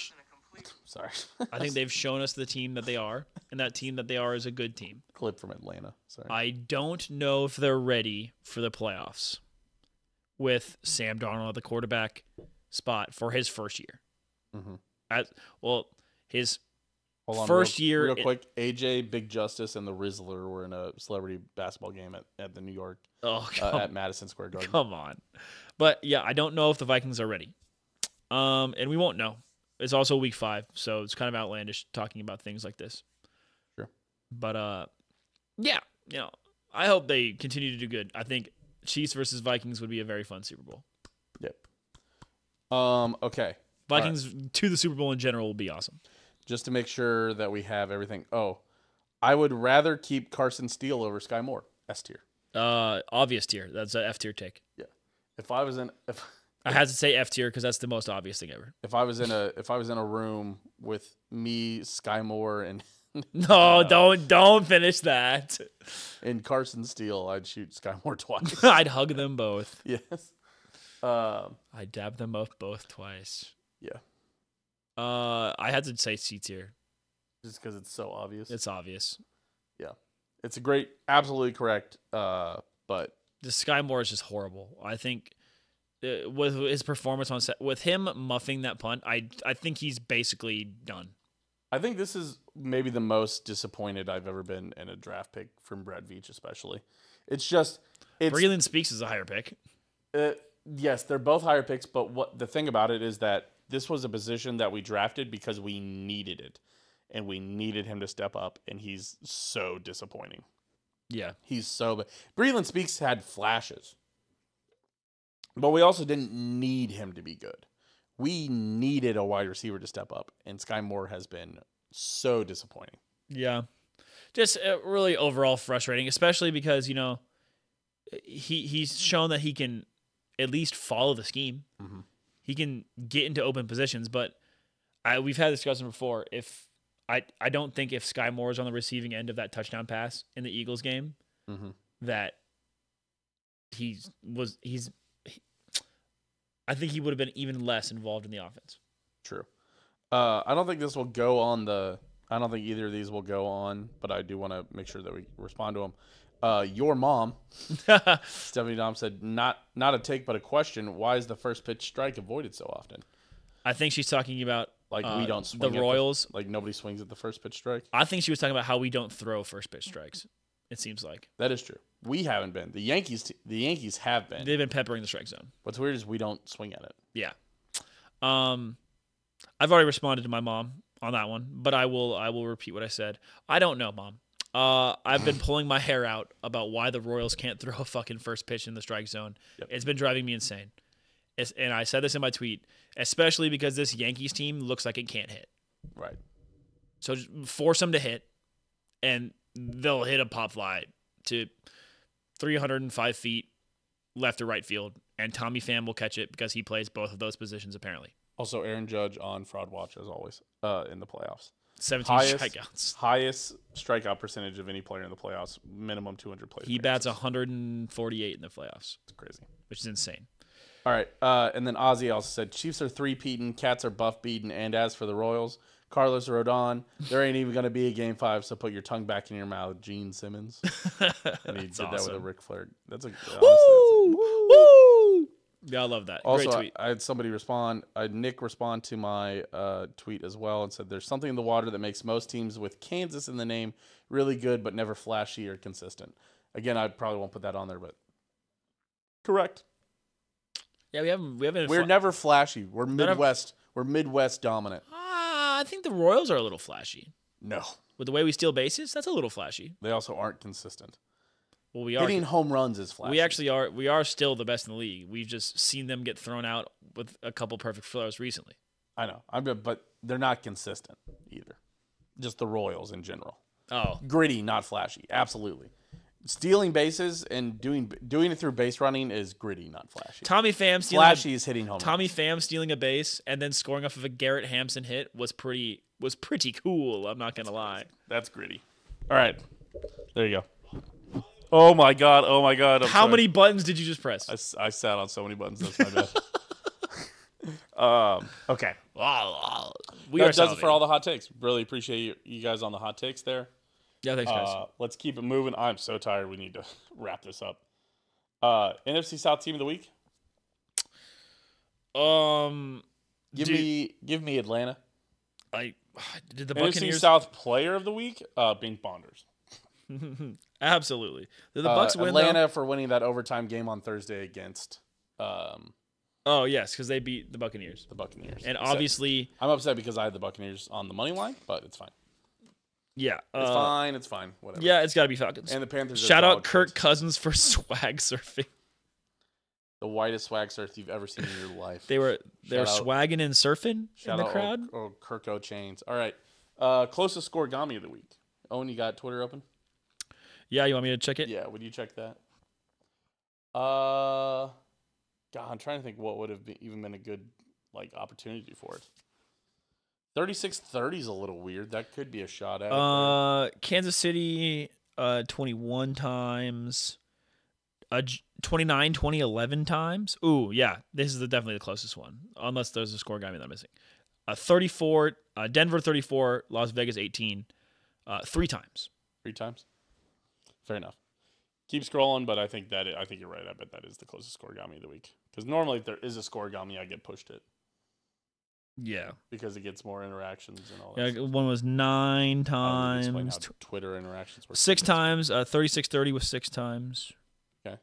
I think they've shown us the team that they are, and that team that they are is a good team. Clip from Atlanta. Sorry. I don't know if they're ready for the playoffs with Sam Darnold at the quarterback spot for his first year. Mm-hmm. His first year. Real quick, AJ, Big Justice, and the Rizzler were in a celebrity basketball game at the New York at Madison Square Garden. Come on. But, yeah, I don't know if the Vikings are ready. And we won't know. It's also week 5, so it's kind of outlandish talking about things like this. Sure. But, yeah, I hope they continue to do good. I think Chiefs versus Vikings would be a very fun Super Bowl. Yep. Okay. Vikings to the Super Bowl in general will be awesome. Just to make sure that we have everything. Oh, I would rather keep Carson Steele over Sky Moore. S tier. Obvious tier. That's a F tier take. Yeah. I had to say F tier because that's the most obvious thing ever. If I was in a room with me, Sky Moore, and no, don't finish that. And Carson Steele, I'd shoot Sky Moore twice. I'd hug them both. Yes. I'd dab them both twice. Yeah. I had to say C tier. Just because it's so obvious. It's obvious. Yeah. It's a great, absolutely correct, but... The Sky Moore is just horrible. I think with his performance on set, with him muffing that punt, I think he's basically done. I think this is maybe the most disappointed I've ever been in a draft pick from Brad Veach, especially. Breland Speaks is a higher pick. Yes, they're both higher picks, but the thing about it is that this was a position that we drafted because we needed it, and we needed him to step up, and he's so disappointing. Yeah. Breland Speaks had flashes, but we also didn't need him to be good. We needed a wide receiver to step up, and Sky Moore has been so disappointing. Yeah. Just really overall frustrating, especially because, he's shown that he can at least follow the scheme. Mm-hmm. He can get into open positions, but we've had this discussion before. If I don't think if Sky Moore is on the receiving end of that touchdown pass in the Eagles game, mm-hmm. that I think he would have been even less involved in the offense. True. I don't think this will go on the I don't think either of these will go on, but I do want to make sure that we respond to them. Your mom, Stephanie Dahm, said, not a take, but a question. Why is the first pitch strike avoided so often? I think she's talking about like we don't swing the Royals. Like nobody swings at the first pitch strike. I think she was talking about how we don't throw first pitch strikes. It seems like that is true. We haven't been. The Yankees have been. They've been peppering the strike zone. What's weird is we don't swing at it. Yeah. I've already responded to my mom on that one, but I will repeat what I said. I don't know, Mom. I've been pulling my hair out about why the Royals can't throw a fucking first pitch in the strike zone. Yep. It's been driving me insane. And I said this in my tweet, especially because this Yankees team looks like it can't hit. Right. So just force them to hit, and they'll hit a pop fly to 305 feet left or right field, and Tommy Pham will catch it because he plays both of those positions apparently. Also, Aaron Judge on Fraud Watch, as always, in the playoffs. 17 strikeouts. Highest strikeout percentage of any player in the playoffs. Minimum 200 plays. He bats 148 in the playoffs. It's crazy. Which is insane. All right. And then Ozzy also said, Chiefs are 3-peating, Cats are buff-beaten, and as for the Royals, Carlos Rodon, there ain't even going to be a Game 5, so put your tongue back in your mouth, Gene Simmons. And he did that with a Ric Flair. That's a woo! Woo! Yeah, I love that. Also, great tweet. I had somebody respond. Nick respond to my tweet as well and said, there's something in the water that makes most teams with Kansas in the name really good, but never flashy or consistent. Again, I probably won't put that on there, but correct. Yeah, we haven't. We're never flashy. We're Midwest. We're Midwest dominant. I think the Royals are a little flashy. No. With the way we steal bases, that's a little flashy. They also aren't consistent. Well, we are hitting home runs is flashy. We actually are. We are still the best in the league. We've just seen them get thrown out with a couple perfect throws recently. I know. but they're not consistent either. Just the Royals in general. Oh, gritty, not flashy. Absolutely. Stealing bases and doing it through base running is gritty, not flashy. Tommy Pham is hitting home Tommy runs. Pham stealing a base and then scoring off of a Garrett Hampson hit was pretty cool. I'm not gonna lie. That's gritty. All right, there you go. Oh my god. How many buttons did you just press? I sat on so many buttons. That's my bad. Okay. That does it for all the hot takes. Really appreciate you guys on the hot takes there. Yeah, thanks, guys. Let's keep it moving. I'm so tired. We need to wrap this up. NFC South Team of the Week. Give me Atlanta. Did the NFC Buccaneers South Player of the Week? Bink Bonders. Absolutely. Did the Bucs win? Atlanta for winning that overtime game on Thursday against. Oh yes, because they beat the Buccaneers. And obviously, I'm upset because I had the Buccaneers on the money line, but it's fine. Yeah, it's fine. Whatever. Yeah, it's got to be Falcons. And the Panthers. Shout out Kirk Cousins for swag surfing. The whitest swag surf you've ever seen in your life. They were swagging and surfing in the crowd. Oh, Kirk Chains. All right. Closest Scorigami of the week. Owen, you got Twitter open? Yeah, you want me to check it? Yeah, would you check that? God, I'm trying to think what would have even been a good opportunity for it. 36-30 is a little weird. That could be a shot at it. Kansas City 21 times. 29, 20, 11 times. Ooh, yeah. This is definitely the closest one. Unless there's a Scorigami that I'm missing. 34, Denver 34, Las Vegas 18. 3 times. 3 times? Fair enough. Keep scrolling, but I think you're right. I bet that is the closest Scorigami of the week. Because normally if there is a Scorigami, I get pushed it. Yeah. Because it gets more interactions and all that. Yeah, one was 9 times. Twitter interactions were 6 times. 36-30 was 6 times. Okay.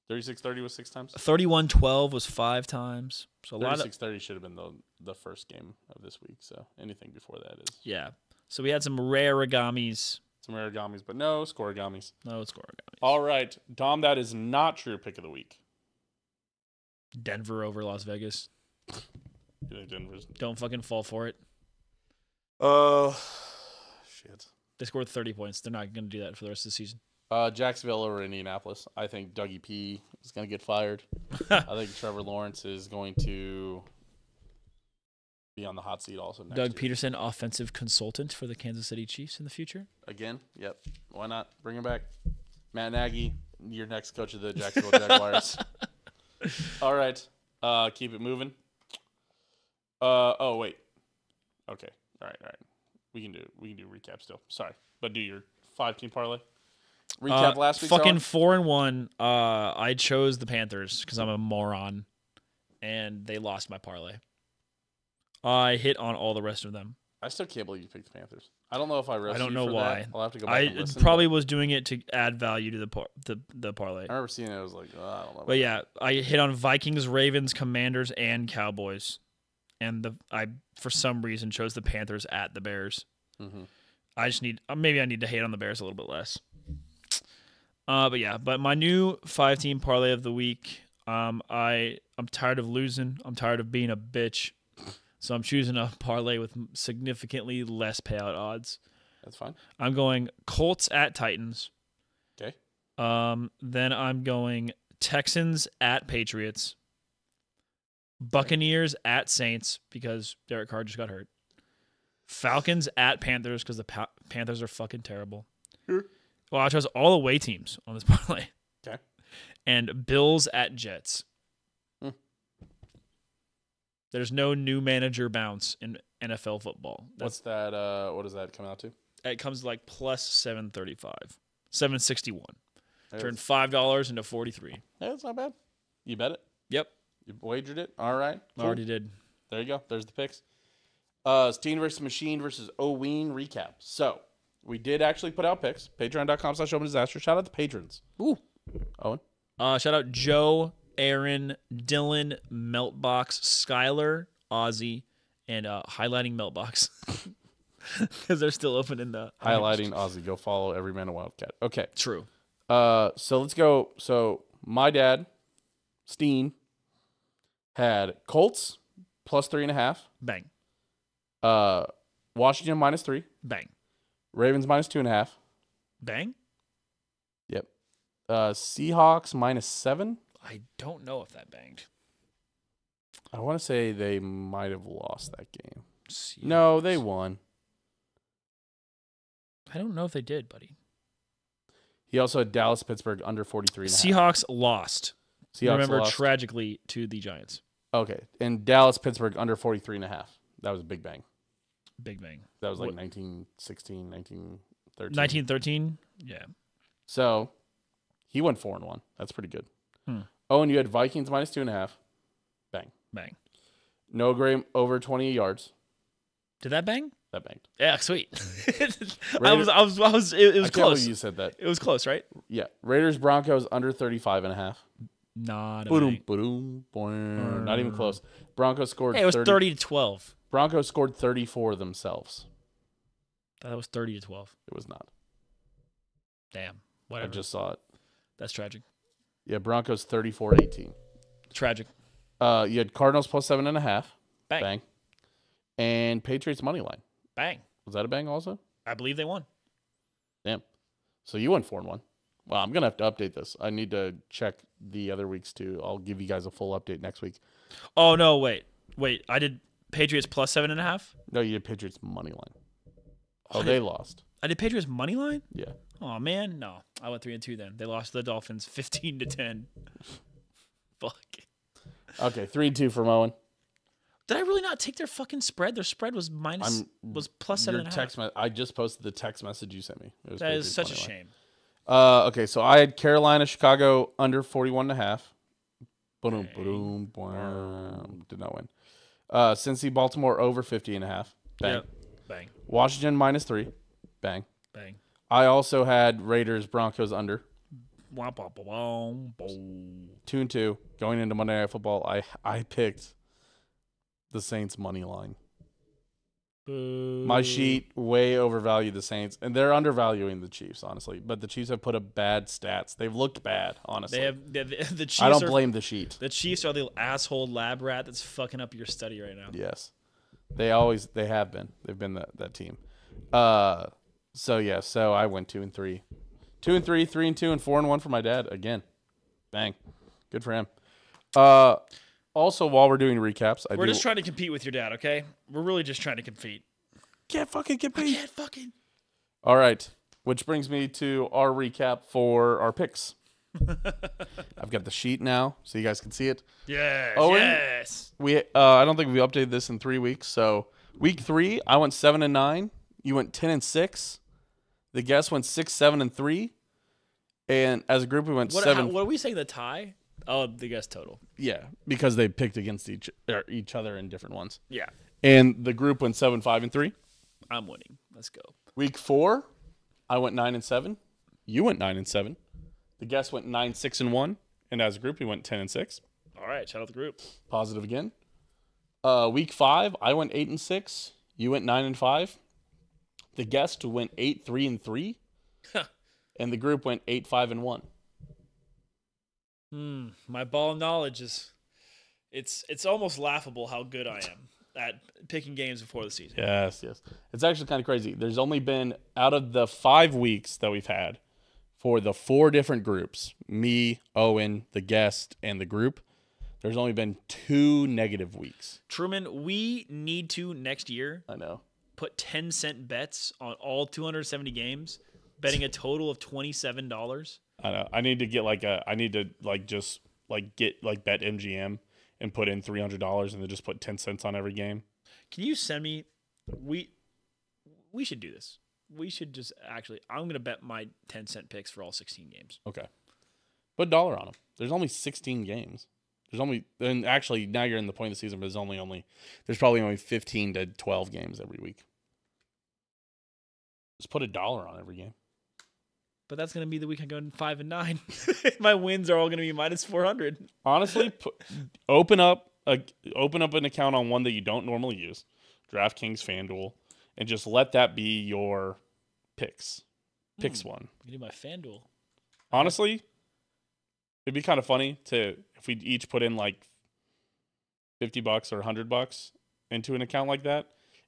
36-30 was 6 times? 31-12 was 5 times. So 36-30 should have been the first game of this week. So anything before that is. Yeah. So we had some rare origamis. But no Scorigamis. No Scorigamis. All right. Dom, that is not true pick of the week. Denver over Las Vegas. You think Denver's... Don't fucking fall for it. Shit. They scored 30 points. They're not going to do that for the rest of the season. Jacksonville over Indianapolis. I think Dougie P is going to get fired. I think Trevor Lawrence is going to be on the hot seat also next Doug year. Peterson, offensive consultant for the Kansas City Chiefs in the future. Again? Yep. Why not? Bring him back. Matt Nagy, your next coach of the Jacksonville Jaguars. All right. Keep it moving. Oh, wait. Okay. All right. We can do recap still. Sorry, but do your 5-team parlay. Recap last week. Fucking 4-1. I chose the Panthers because I'm a moron, and they lost my parlay. I hit on all the rest of them. I still can't believe you picked the Panthers. I don't know if I roasted I don't know you for why. That. I'll have to go back and listen. Probably was doing it to add value to the parlay. I remember seeing it. I was like, oh, I don't know. But yeah, I hit on Vikings, Ravens, Commanders, and Cowboys, and I for some reason chose the Panthers at the Bears. Mm-hmm. I just need maybe I need to hate on the Bears a little bit less. But my new 5-team parlay of the week. I'm tired of losing. I'm tired of being a bitch. So I'm choosing a parlay with significantly less payout odds. That's fine. I'm going Colts at Titans. Okay. Then I'm going Texans at Patriots. Buccaneers at Saints because Derek Carr just got hurt. Falcons at Panthers because the Panthers are fucking terrible. Sure. Well, I chose all away teams on this parlay. Okay. And Bills at Jets. There's no new manager bounce in NFL football. What's that? What does that come out to? It comes to like plus 735, 761. There's, Turned $5 into 43. Yeah, that's not bad. You bet it. Yep, You wagered it. All right. cool. Already did. There you go. There's the picks. Steehn versus Machine versus Oween recap. So we did actually put out picks. Patreon.com/OpenDisaster. Shout out the patrons. Ooh. Owen. Shout out Joe, Aaron, Dylan, Meltbox, Skylar, Ozzy, and highlighting Meltbox because they're still open in the Highlighting Ozzy. Go follow Every Man a Wildcat. Okay. True. So let's go. So my dad, Steehn, had Colts plus 3.5. Bang. Washington -3. Bang. Ravens -2.5. Bang. Yep. Seahawks -7. I don't know if that banged. I want to say they might have lost that game. Seahawks. No, they won. I don't know if they did, buddy. He also had Dallas Pittsburgh under 43.5. Seahawks lost. Seahawks Remember, lost. tragically to the Giants. Okay. And Dallas Pittsburgh under 43.5. That was a big bang. Big bang. That was like 1916, 1913. 1913? Yeah. So he went 4-1. That's pretty good. Hmm. Oh, and you had Vikings -2.5. Bang. Bang. No Gray over 20 yards. Did that bang? That banged. Yeah, sweet. It I was can't close. believe you said that. It was close, right? Yeah. Raiders Broncos under 35.5. Not a Boom, bang. boom, boom. Not even close. Broncos scored. Hey, it was 30-12. Broncos scored 34 themselves. That was 30-12. It was not. Damn. Whatever. I just saw it. That's tragic. Yeah, Broncos 34-18. Tragic. You had Cardinals plus 7.5. Bang. Bang. And Patriots money line. Bang. Was that a bang also? I believe they won. Damn. So you went 4-1. Well, I'm gonna have to update this. I need to check the other weeks too. I'll give you guys a full update next week. Oh no! Wait. I did Patriots plus 7.5. No, you did Patriots money line. Oh, they lost. I did Patriots money line. Yeah. Oh man, no. I went 3-2 then. They lost to the Dolphins 15-10. Fuck. Okay, 3-2 from Owen. Did I really not take their fucking spread? Their spread was plus 7.5. I just posted the text message you sent me. It was That is Patriots such a money line. shame. Okay, so I had Carolina, Chicago under 41.5. Boom, boom, boom. Did not win. Cincy, Baltimore over 50.5. Bang. Yep. Bang. Washington -3. Bang. Bang. I also had Raiders, Broncos under. Womp, womp, womp, boom. 2-2. Going into Monday Night Football, I picked the Saints money line. Boo. My sheet way overvalued the Saints, and they're undervaluing the Chiefs, honestly. But the Chiefs have put up bad stats. They've looked bad, honestly. The Chiefs. I don't blame the sheet. The Chiefs are the asshole lab rat that's fucking up your study right now. Yes, they have been. They've been that team. So I went 2-3, 2-3, 3-2, and 4-1 for my dad again. Bang, good for him. Also, while we're doing recaps, we're just trying to compete with your dad, okay? We're really just trying to compete. Can't fucking compete. I can't fucking. All right, which brings me to our recap for our picks. I've got the sheet now, so you guys can see it. Yes. Owen, yes. I don't think we updated this in 3 weeks. So week 3, I went 7-9. you went 10-6. The guest went 6-7-3. And as a group, we went 7. What are we saying? The tie? Oh, the guest total. Yeah, because they picked against each other in different ones. Yeah. And the group went 7-5-3. I'm winning. Let's go. Week 4, I went 9-7. You went 9-7. The guest went 9-6-1. And as a group, we went 10-6. All right, shout out the group. Positive again. Week 5, I went 8-6. You went 9-5. The guest went 8-3-3. And the group went 8-5-1. My ball knowledge is it's almost laughable how good I am at picking games before the season. Yes. It's actually kind of crazy. There's only been, out of the 5 weeks that we've had for the 4 different groups, me, Owen, the guest, and the group, there's only been 2 negative weeks. Truman, we need to next year I know. put 10-cent bets on all 270 games, betting a total of $27. I know. I need to get bet MGM and put in $300 and then just put 10 cents on every game. Can you send me? We should do this. We should just actually. I'm gonna bet my 10-cent picks for all 16 games. Okay. Put $1 on them. There's only 16 games. And actually now you're in the point of the season, but there's probably only 15 to 12 games every week. Just put $1 on every game. But that's going to be the week I go 5-9. My wins are all going to be minus 400. Honestly, open up an account on one that you don't normally use, DraftKings, FanDuel, and just let that be your picks. Picks one. I can do my FanDuel. Honestly, it'd be kind of funny if we each put in like $50 or $100 into an account like that.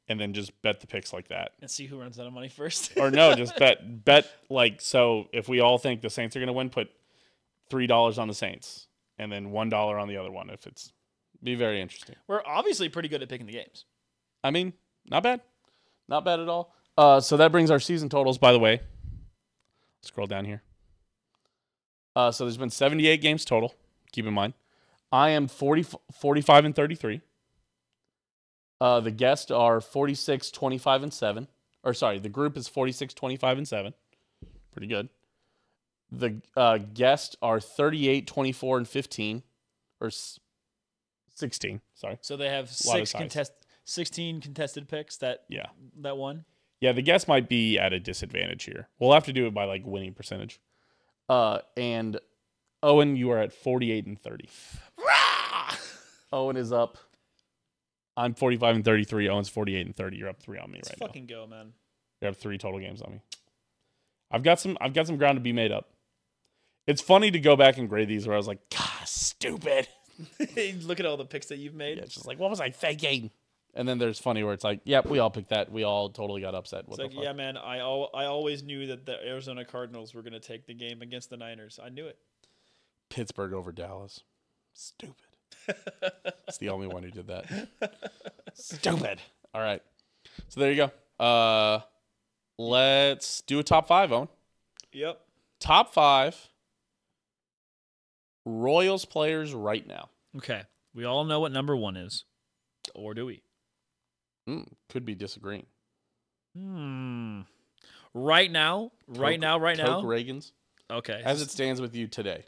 And then just bet the picks like that. And see who runs out of money first. Or no, just bet like, so if we all think the Saints are going to win, put $3 on the Saints and then $1 on the other one. Be very interesting. We're obviously pretty good at picking the games. I mean, not bad. Not bad at all. So that brings our season totals, by the way. Scroll down here. So there's been 78 games total. Keep in mind. I am 45-33. The guests are 46-25-7. Or sorry, the group is 46-25-7. Pretty good. The guests are 38-24-15. Or 16, sorry. So they have 16 contested picks that won? Yeah, the guests might be at a disadvantage here. We'll have to do it by like winning percentage. And Owen, you are at 48-30. Owen is up. I'm 45-33. Owen's 48-30. You're up 3 on me right now. Let's fucking go, man. You have 3 total games on me. I've got some ground to be made up. It's funny to go back and grade these where I was like, God, stupid. Look at all the picks that you've made. Yeah, it's just like, what was I thinking? And then there's funny where it's like, yep, we all picked that. We all totally got upset. It's like, yeah, man, I always knew that the Arizona Cardinals were going to take the game against the Niners. I knew it. Pittsburgh over Dallas. Stupid. It's the only one who did that. Stupid. All right. So there you go. Let's do a top 5, Owen. Yep. Top 5 Royals players right now. Okay. We all know what number 1 is. Or do we? Could be disagreeing. Right now? Coke Reagans. Okay. As it stands with you today.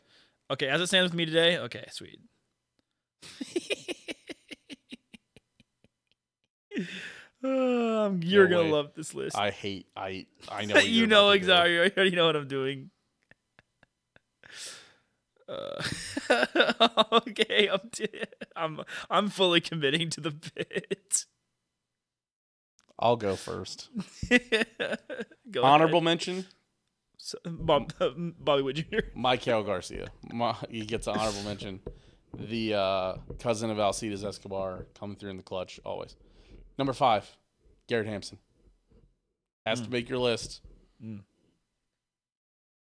Okay, as it stands with me today? Okay, sweet. You're going to love this list. I know what you know exactly. I already know what I'm doing. Okay, I'm fully committing to the bit. I'll go first. Honorable mention. Bobby Wood Jr. Michael Garcia. He gets an honorable mention. The cousin of Alcides Escobar coming through in the clutch always. Number 5, Garrett Hampson. Has to make your list.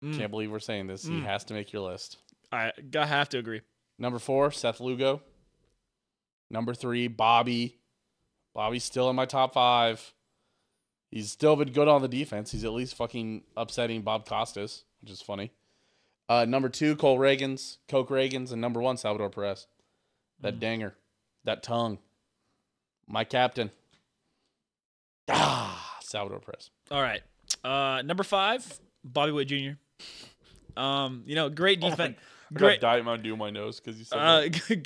Can't believe we're saying this. He has to make your list. I have to agree. Number 4, Seth Lugo. Number 3, Bobby. Bobby's still in my top 5. He's still been good on the defense. He's at least fucking upsetting Bob Costas, which is funny. Number 2, Coke Reagans, and number 1, Salvador Perez. That danger, that tongue. My captain. 7 Salvador Perez. All right. Number 5, Bobby Witt Jr. Great defense. I got Diet Mountain Dew in my nose because you said that.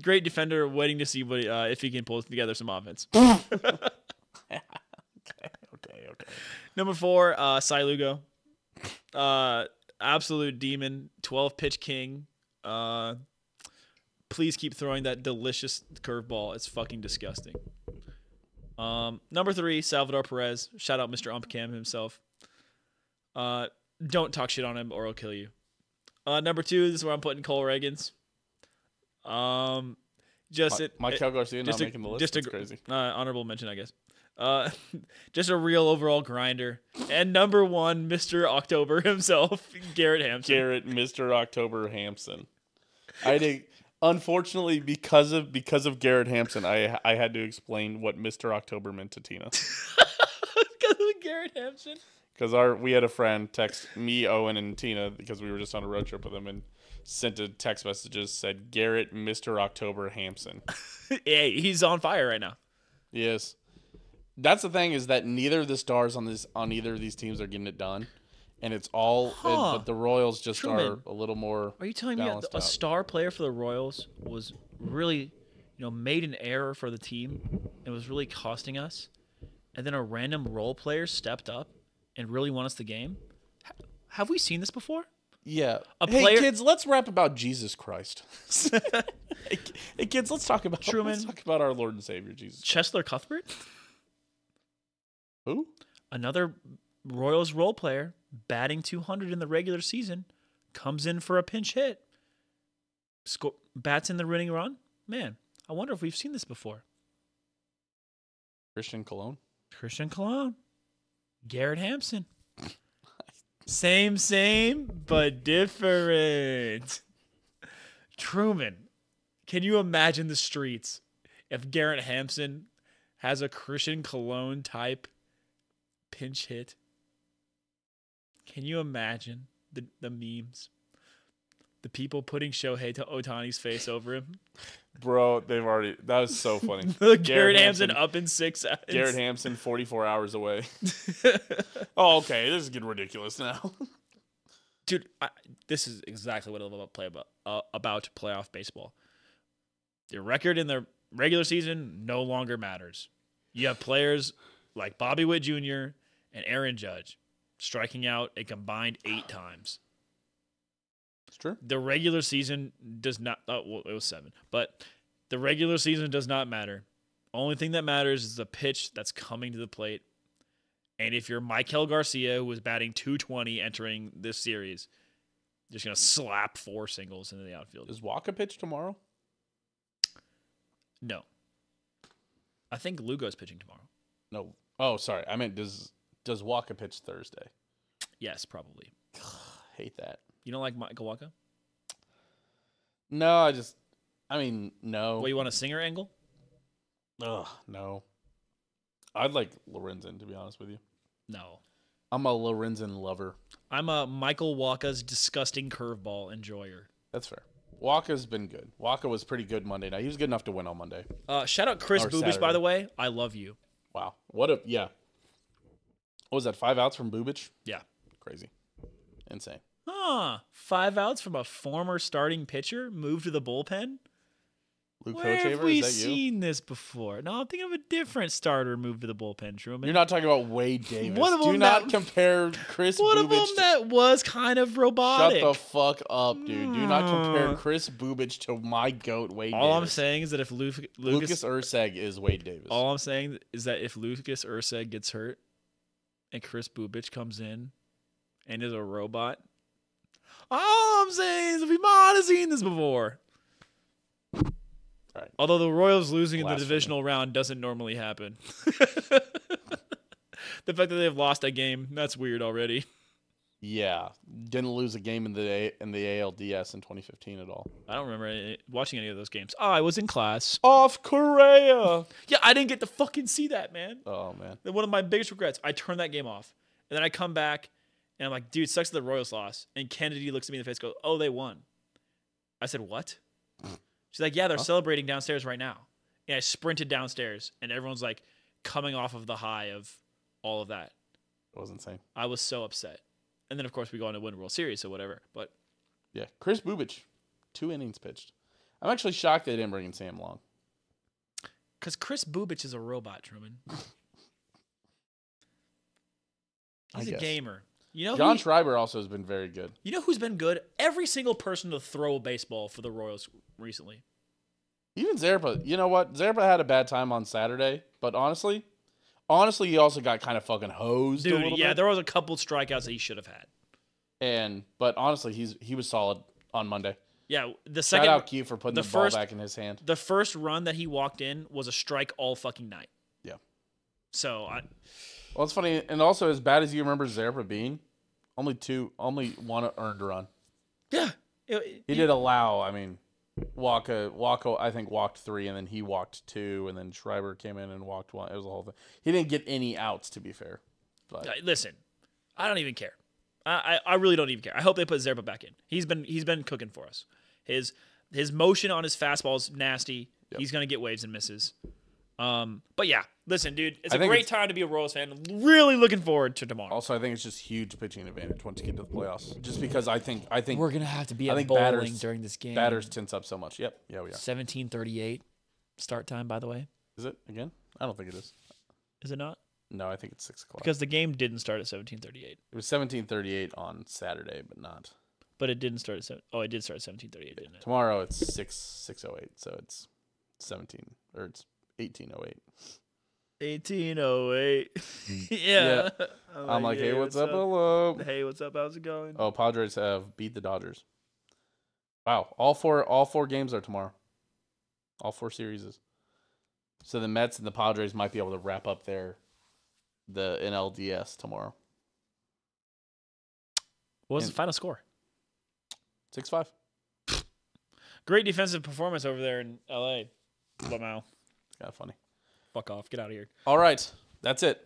Great defender, waiting to see what if he can pull together some offense. Okay. Number 4, Cy Lugo. Absolute demon, 12 pitch king. Please keep throwing that delicious curveball. It's fucking disgusting. Number 3, Salvador Perez. Shout out Mr. Umpcam himself. Don't talk shit on him or he'll kill you. Number 2, this is where I'm putting Cole Reagans. Michael Garcia not making the list. That's crazy. Honorable mention, I guess. Just a real overall grinder. And number 1, Mr. October himself, Garrett Hampson. Mr. October Hampson. Unfortunately, because of Garrett Hampson, I had to explain what Mr. October meant to Tina. Because of Garrett Hampson? Because we had a friend text me, Owen, and Tina, because we were just on a road trip with them, and sent a text messages, said, Garrett, Mr. October Hampson. Hey, he's on fire right now. Yes. That's the thing, is that neither of the stars on either of these teams are getting it done. And it's all, but the Royals just Truman, are a little more. Are you telling me a star player for the Royals was really, made an error for the team and was really costing us, and then a random role player stepped up and really won us the game? Have we seen this before? Yeah. Hey kids, let's rap about Jesus Christ. Hey kids, let's talk about Truman. Let's talk about our Lord and Savior Jesus Christ. Chesler Cuthbert. Who? Another Royals role player, batting 200 in the regular season, comes in for a pinch hit. Bats in the winning run. Man, I wonder if we've seen this before. Christian Colon. Garrett Hampson. Same, but different. Truman, can you imagine the streets if Garrett Hampson has a Christian Colon type pinch hit? Can you imagine the memes? The people putting Shohei to Ohtani's face over him? Bro, that was so funny. Garrett Hampson up in 6 hours. Garrett Hampson 44 hours away. Oh, okay. This is getting ridiculous now. Dude, this is exactly what I love about playoff baseball. Your record in the regular season no longer matters. You have players like Bobby Witt Jr. and Aaron Judge striking out a combined 8 times. It's true. The regular season does not. It was 7, but the regular season does not matter. Only thing that matters is the pitch that's coming to the plate. And if you're Michael Garcia, who was batting .220 entering this series, you're just gonna slap 4 singles into the outfield. Does Waka pitch tomorrow? No. I think Lugo's pitching tomorrow. No. Oh, sorry. I meant does Waka pitch Thursday? Yes, probably. Hate that. You don't like Michael Waka? No, no. Well, you want a singer angle? Ugh, no. I'd like Lorenzen, to be honest with you. No. I'm a Lorenzen lover. I'm a Michael Waka's disgusting curveball enjoyer. That's fair. Waka's been good. Waka was pretty good Monday night. He was good enough to win on Monday. Shout out Chris Bubic, Saturday. by the way. I love you. Wow. Yeah. What was that, 5 outs from Bubic? Yeah. Crazy. Insane. 5 outs from a former starting pitcher moved to the bullpen? Luke Where Hochevar, have we is that you? seen this before? No, I'm thinking of a different starter moved to the bullpen, Truman. You're not talking about Wade Davis. One of them Do not compare Chris Bubic. One of them that was kind of robotic. Shut the fuck up, dude. Do not compare Chris Bubic to my GOAT, Wade Davis. All I'm saying is that if Lucas Urseg is Wade Davis. All I'm saying is that if Lucas Urseg gets hurt and Chris Bubic comes in and is a robot, all I'm saying is we might have seen this before. Right. Although the Royals losing in the divisional round doesn't normally happen. The fact that they've lost a game, that's weird already. Yeah. Didn't lose a game in the ALDS in 2015 at all. I don't remember watching any of those games. Oh, I was in class. Off Korea. Yeah, I didn't get to fucking see that, man. Oh, man. One of my biggest regrets. I turned that game off. And then I come back, and I'm like, dude, sucks that the Royals lost. And Kennedy looks at me in the face and goes, oh, they won. I said, what? She's like, yeah, they're celebrating downstairs right now. And I sprinted downstairs, and everyone's like coming off of the high of all of that. It was insane. I was so upset. And then, of course, we go on to win World Series or whatever. But yeah, Chris Bubich, 2 innings pitched. I'm actually shocked they didn't bring in Sam Long. Because Chris Bubich is a robot, Truman. He's a gamer. You know, John Schreiber also has been very good. You know who's been good? Every single person to throw a baseball for the Royals recently. Even Zerpa. You know what? Zerpa had a bad time on Saturday, but honestly, he also got kind of fucking hosed. Dude, a little bit. There was a couple strikeouts that he should have had. But honestly, he was solid on Monday. Yeah, the second. Shout out Q for putting the ball back in his hand. The first run that he walked in was a strike all fucking night. Yeah. So well, it's funny, and also as bad as you remember Zerpa being, only one earned run. Yeah. He did allow. I mean, Waka, I think walked 3, and then he walked 2, and then Schreiber came in and walked 1. It was a whole thing. He didn't get any outs, to be fair. But listen, I don't even care. I really don't even care. I hope they put Zerpa back in. He's been cooking for us. His motion on his fastball is nasty. Yep. He's gonna get waves and misses. But yeah, listen, dude, it's a great time to be a Royals fan. Really looking forward to tomorrow. Also, I think it's just huge pitching advantage once you get to the playoffs. Just because I think we're gonna have to be at bowling during this game. Batters tense up so much. Yep, yeah, we are. 17:38 start time, by the way. Is it again? I don't think it is. Is it not? No, I think it's 6 o'clock. Because the game didn't start at 17:38. It was 17:38 on Saturday, but not. But it didn't start at 7. Oh, it did start at 17:38, didn't it? Tomorrow it's 6:08, so it's 18:08. 18:08. Yeah. I'm like, hey, what's up? Hello. Hey, what's up? How's it going? Oh, Padres have beat the Dodgers. Wow, all four games are tomorrow. All 4 series. So the Mets and the Padres might be able to wrap up the NLDS tomorrow. What was the final score? 6-5. Great defensive performance over there in LA. Wow. It's kind of funny. Fuck off. Get out of here. All right. That's it.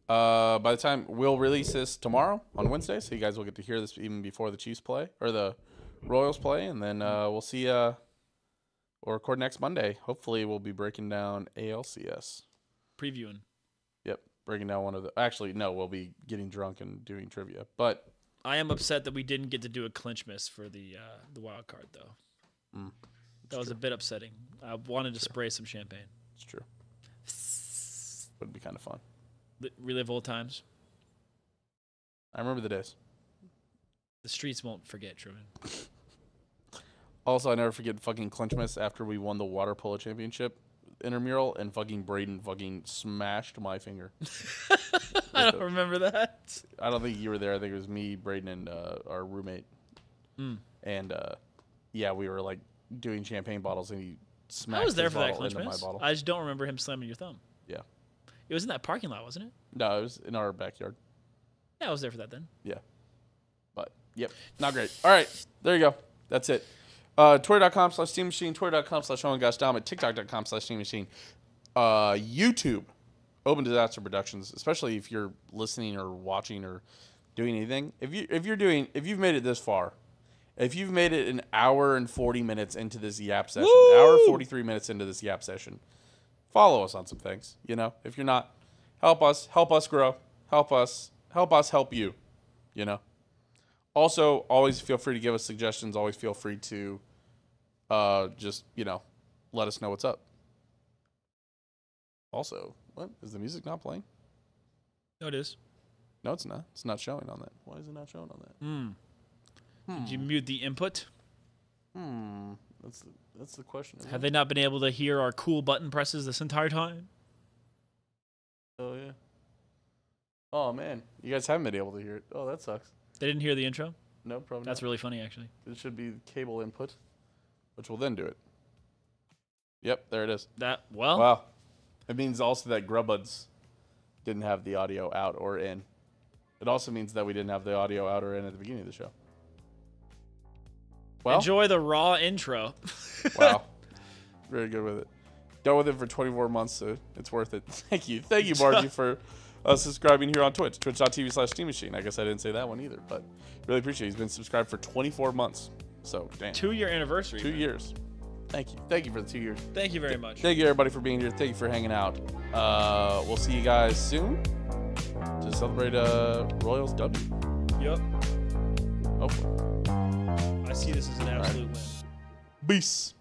By the time we'll release this tomorrow on Wednesday, so you guys will get to hear this even before the Chiefs play or the Royals play, and then we'll see we'll record next Monday. Hopefully we'll be breaking down ALCS. Previewing. Yep. Breaking down one of the actually no, we'll be getting drunk and doing trivia. But I am upset that we didn't get to do a clinch miss for the wild card though. That was a bit upsetting. I wanted to spray some champagne. It's true. Would be kind of fun. Relive old times. I remember the days. The streets won't forget, Truman. Also, I never forget fucking clinch miss after we won the water polo championship intramural and fucking Braden fucking smashed my finger. I don't remember that. I don't think you were there. I think it was me, Braden, and our roommate. And yeah, we were like doing champagne bottles, and he smacked. I was there his for that bottle clinch into miss. my bottle. I just don't remember him slamming your thumb. Yeah. It was in that parking lot, wasn't it? No, it was in our backyard. Yeah, I was there for that then. Yeah. But, yep, not great. All right, there you go. That's it. Twitter.com/Steehn Machine, Twitter.com/Dahm, TikTok.com/Steehn Machine. YouTube, Open Disaster Productions, especially if you're listening or watching or doing anything. If you've made it this far, if you've made it an hour and 40 minutes into this Yap session, hour 43 minutes into this Yap session, follow us on some things. You know, if you're not, help us grow, help us help you. You know. Also, always feel free to give us suggestions. Always feel free to just, let us know what's up. Also, what? Is the music not playing? No, it is. No, it's not. It's not showing on that. Why is it not showing on that? Did you mute the input? That's the question. Have they not been able to hear our cool button presses this entire time? Oh, yeah. Oh, man. You guys haven't been able to hear it. Oh, that sucks. They didn't hear the intro? No, probably That's not. really funny, actually. It should be cable input, which will then do it. Yep, there it is. Wow. It means also that Grubbuds didn't have the audio out or in. It also means that we didn't have the audio out or in at the beginning of the show. Well, enjoy the raw intro. Wow. Very good with it. Dealt with it for 24 months, so it's worth it. Thank you. Thank you, Margie, for subscribing here on Twitch. Twitch.tv/Steehn Machine. I guess I didn't say that one either, but really appreciate it. He's been subscribed for 24 months. So, damn. 2-year anniversary. 2 years. Thank you. Thank you for the 2 years. Thank you very much. Thank you, everybody, for being here. Thank you for hanging out. We'll see you guys soon to celebrate Royals W. Yep. Hopefully. I see this as an absolute win. Peace.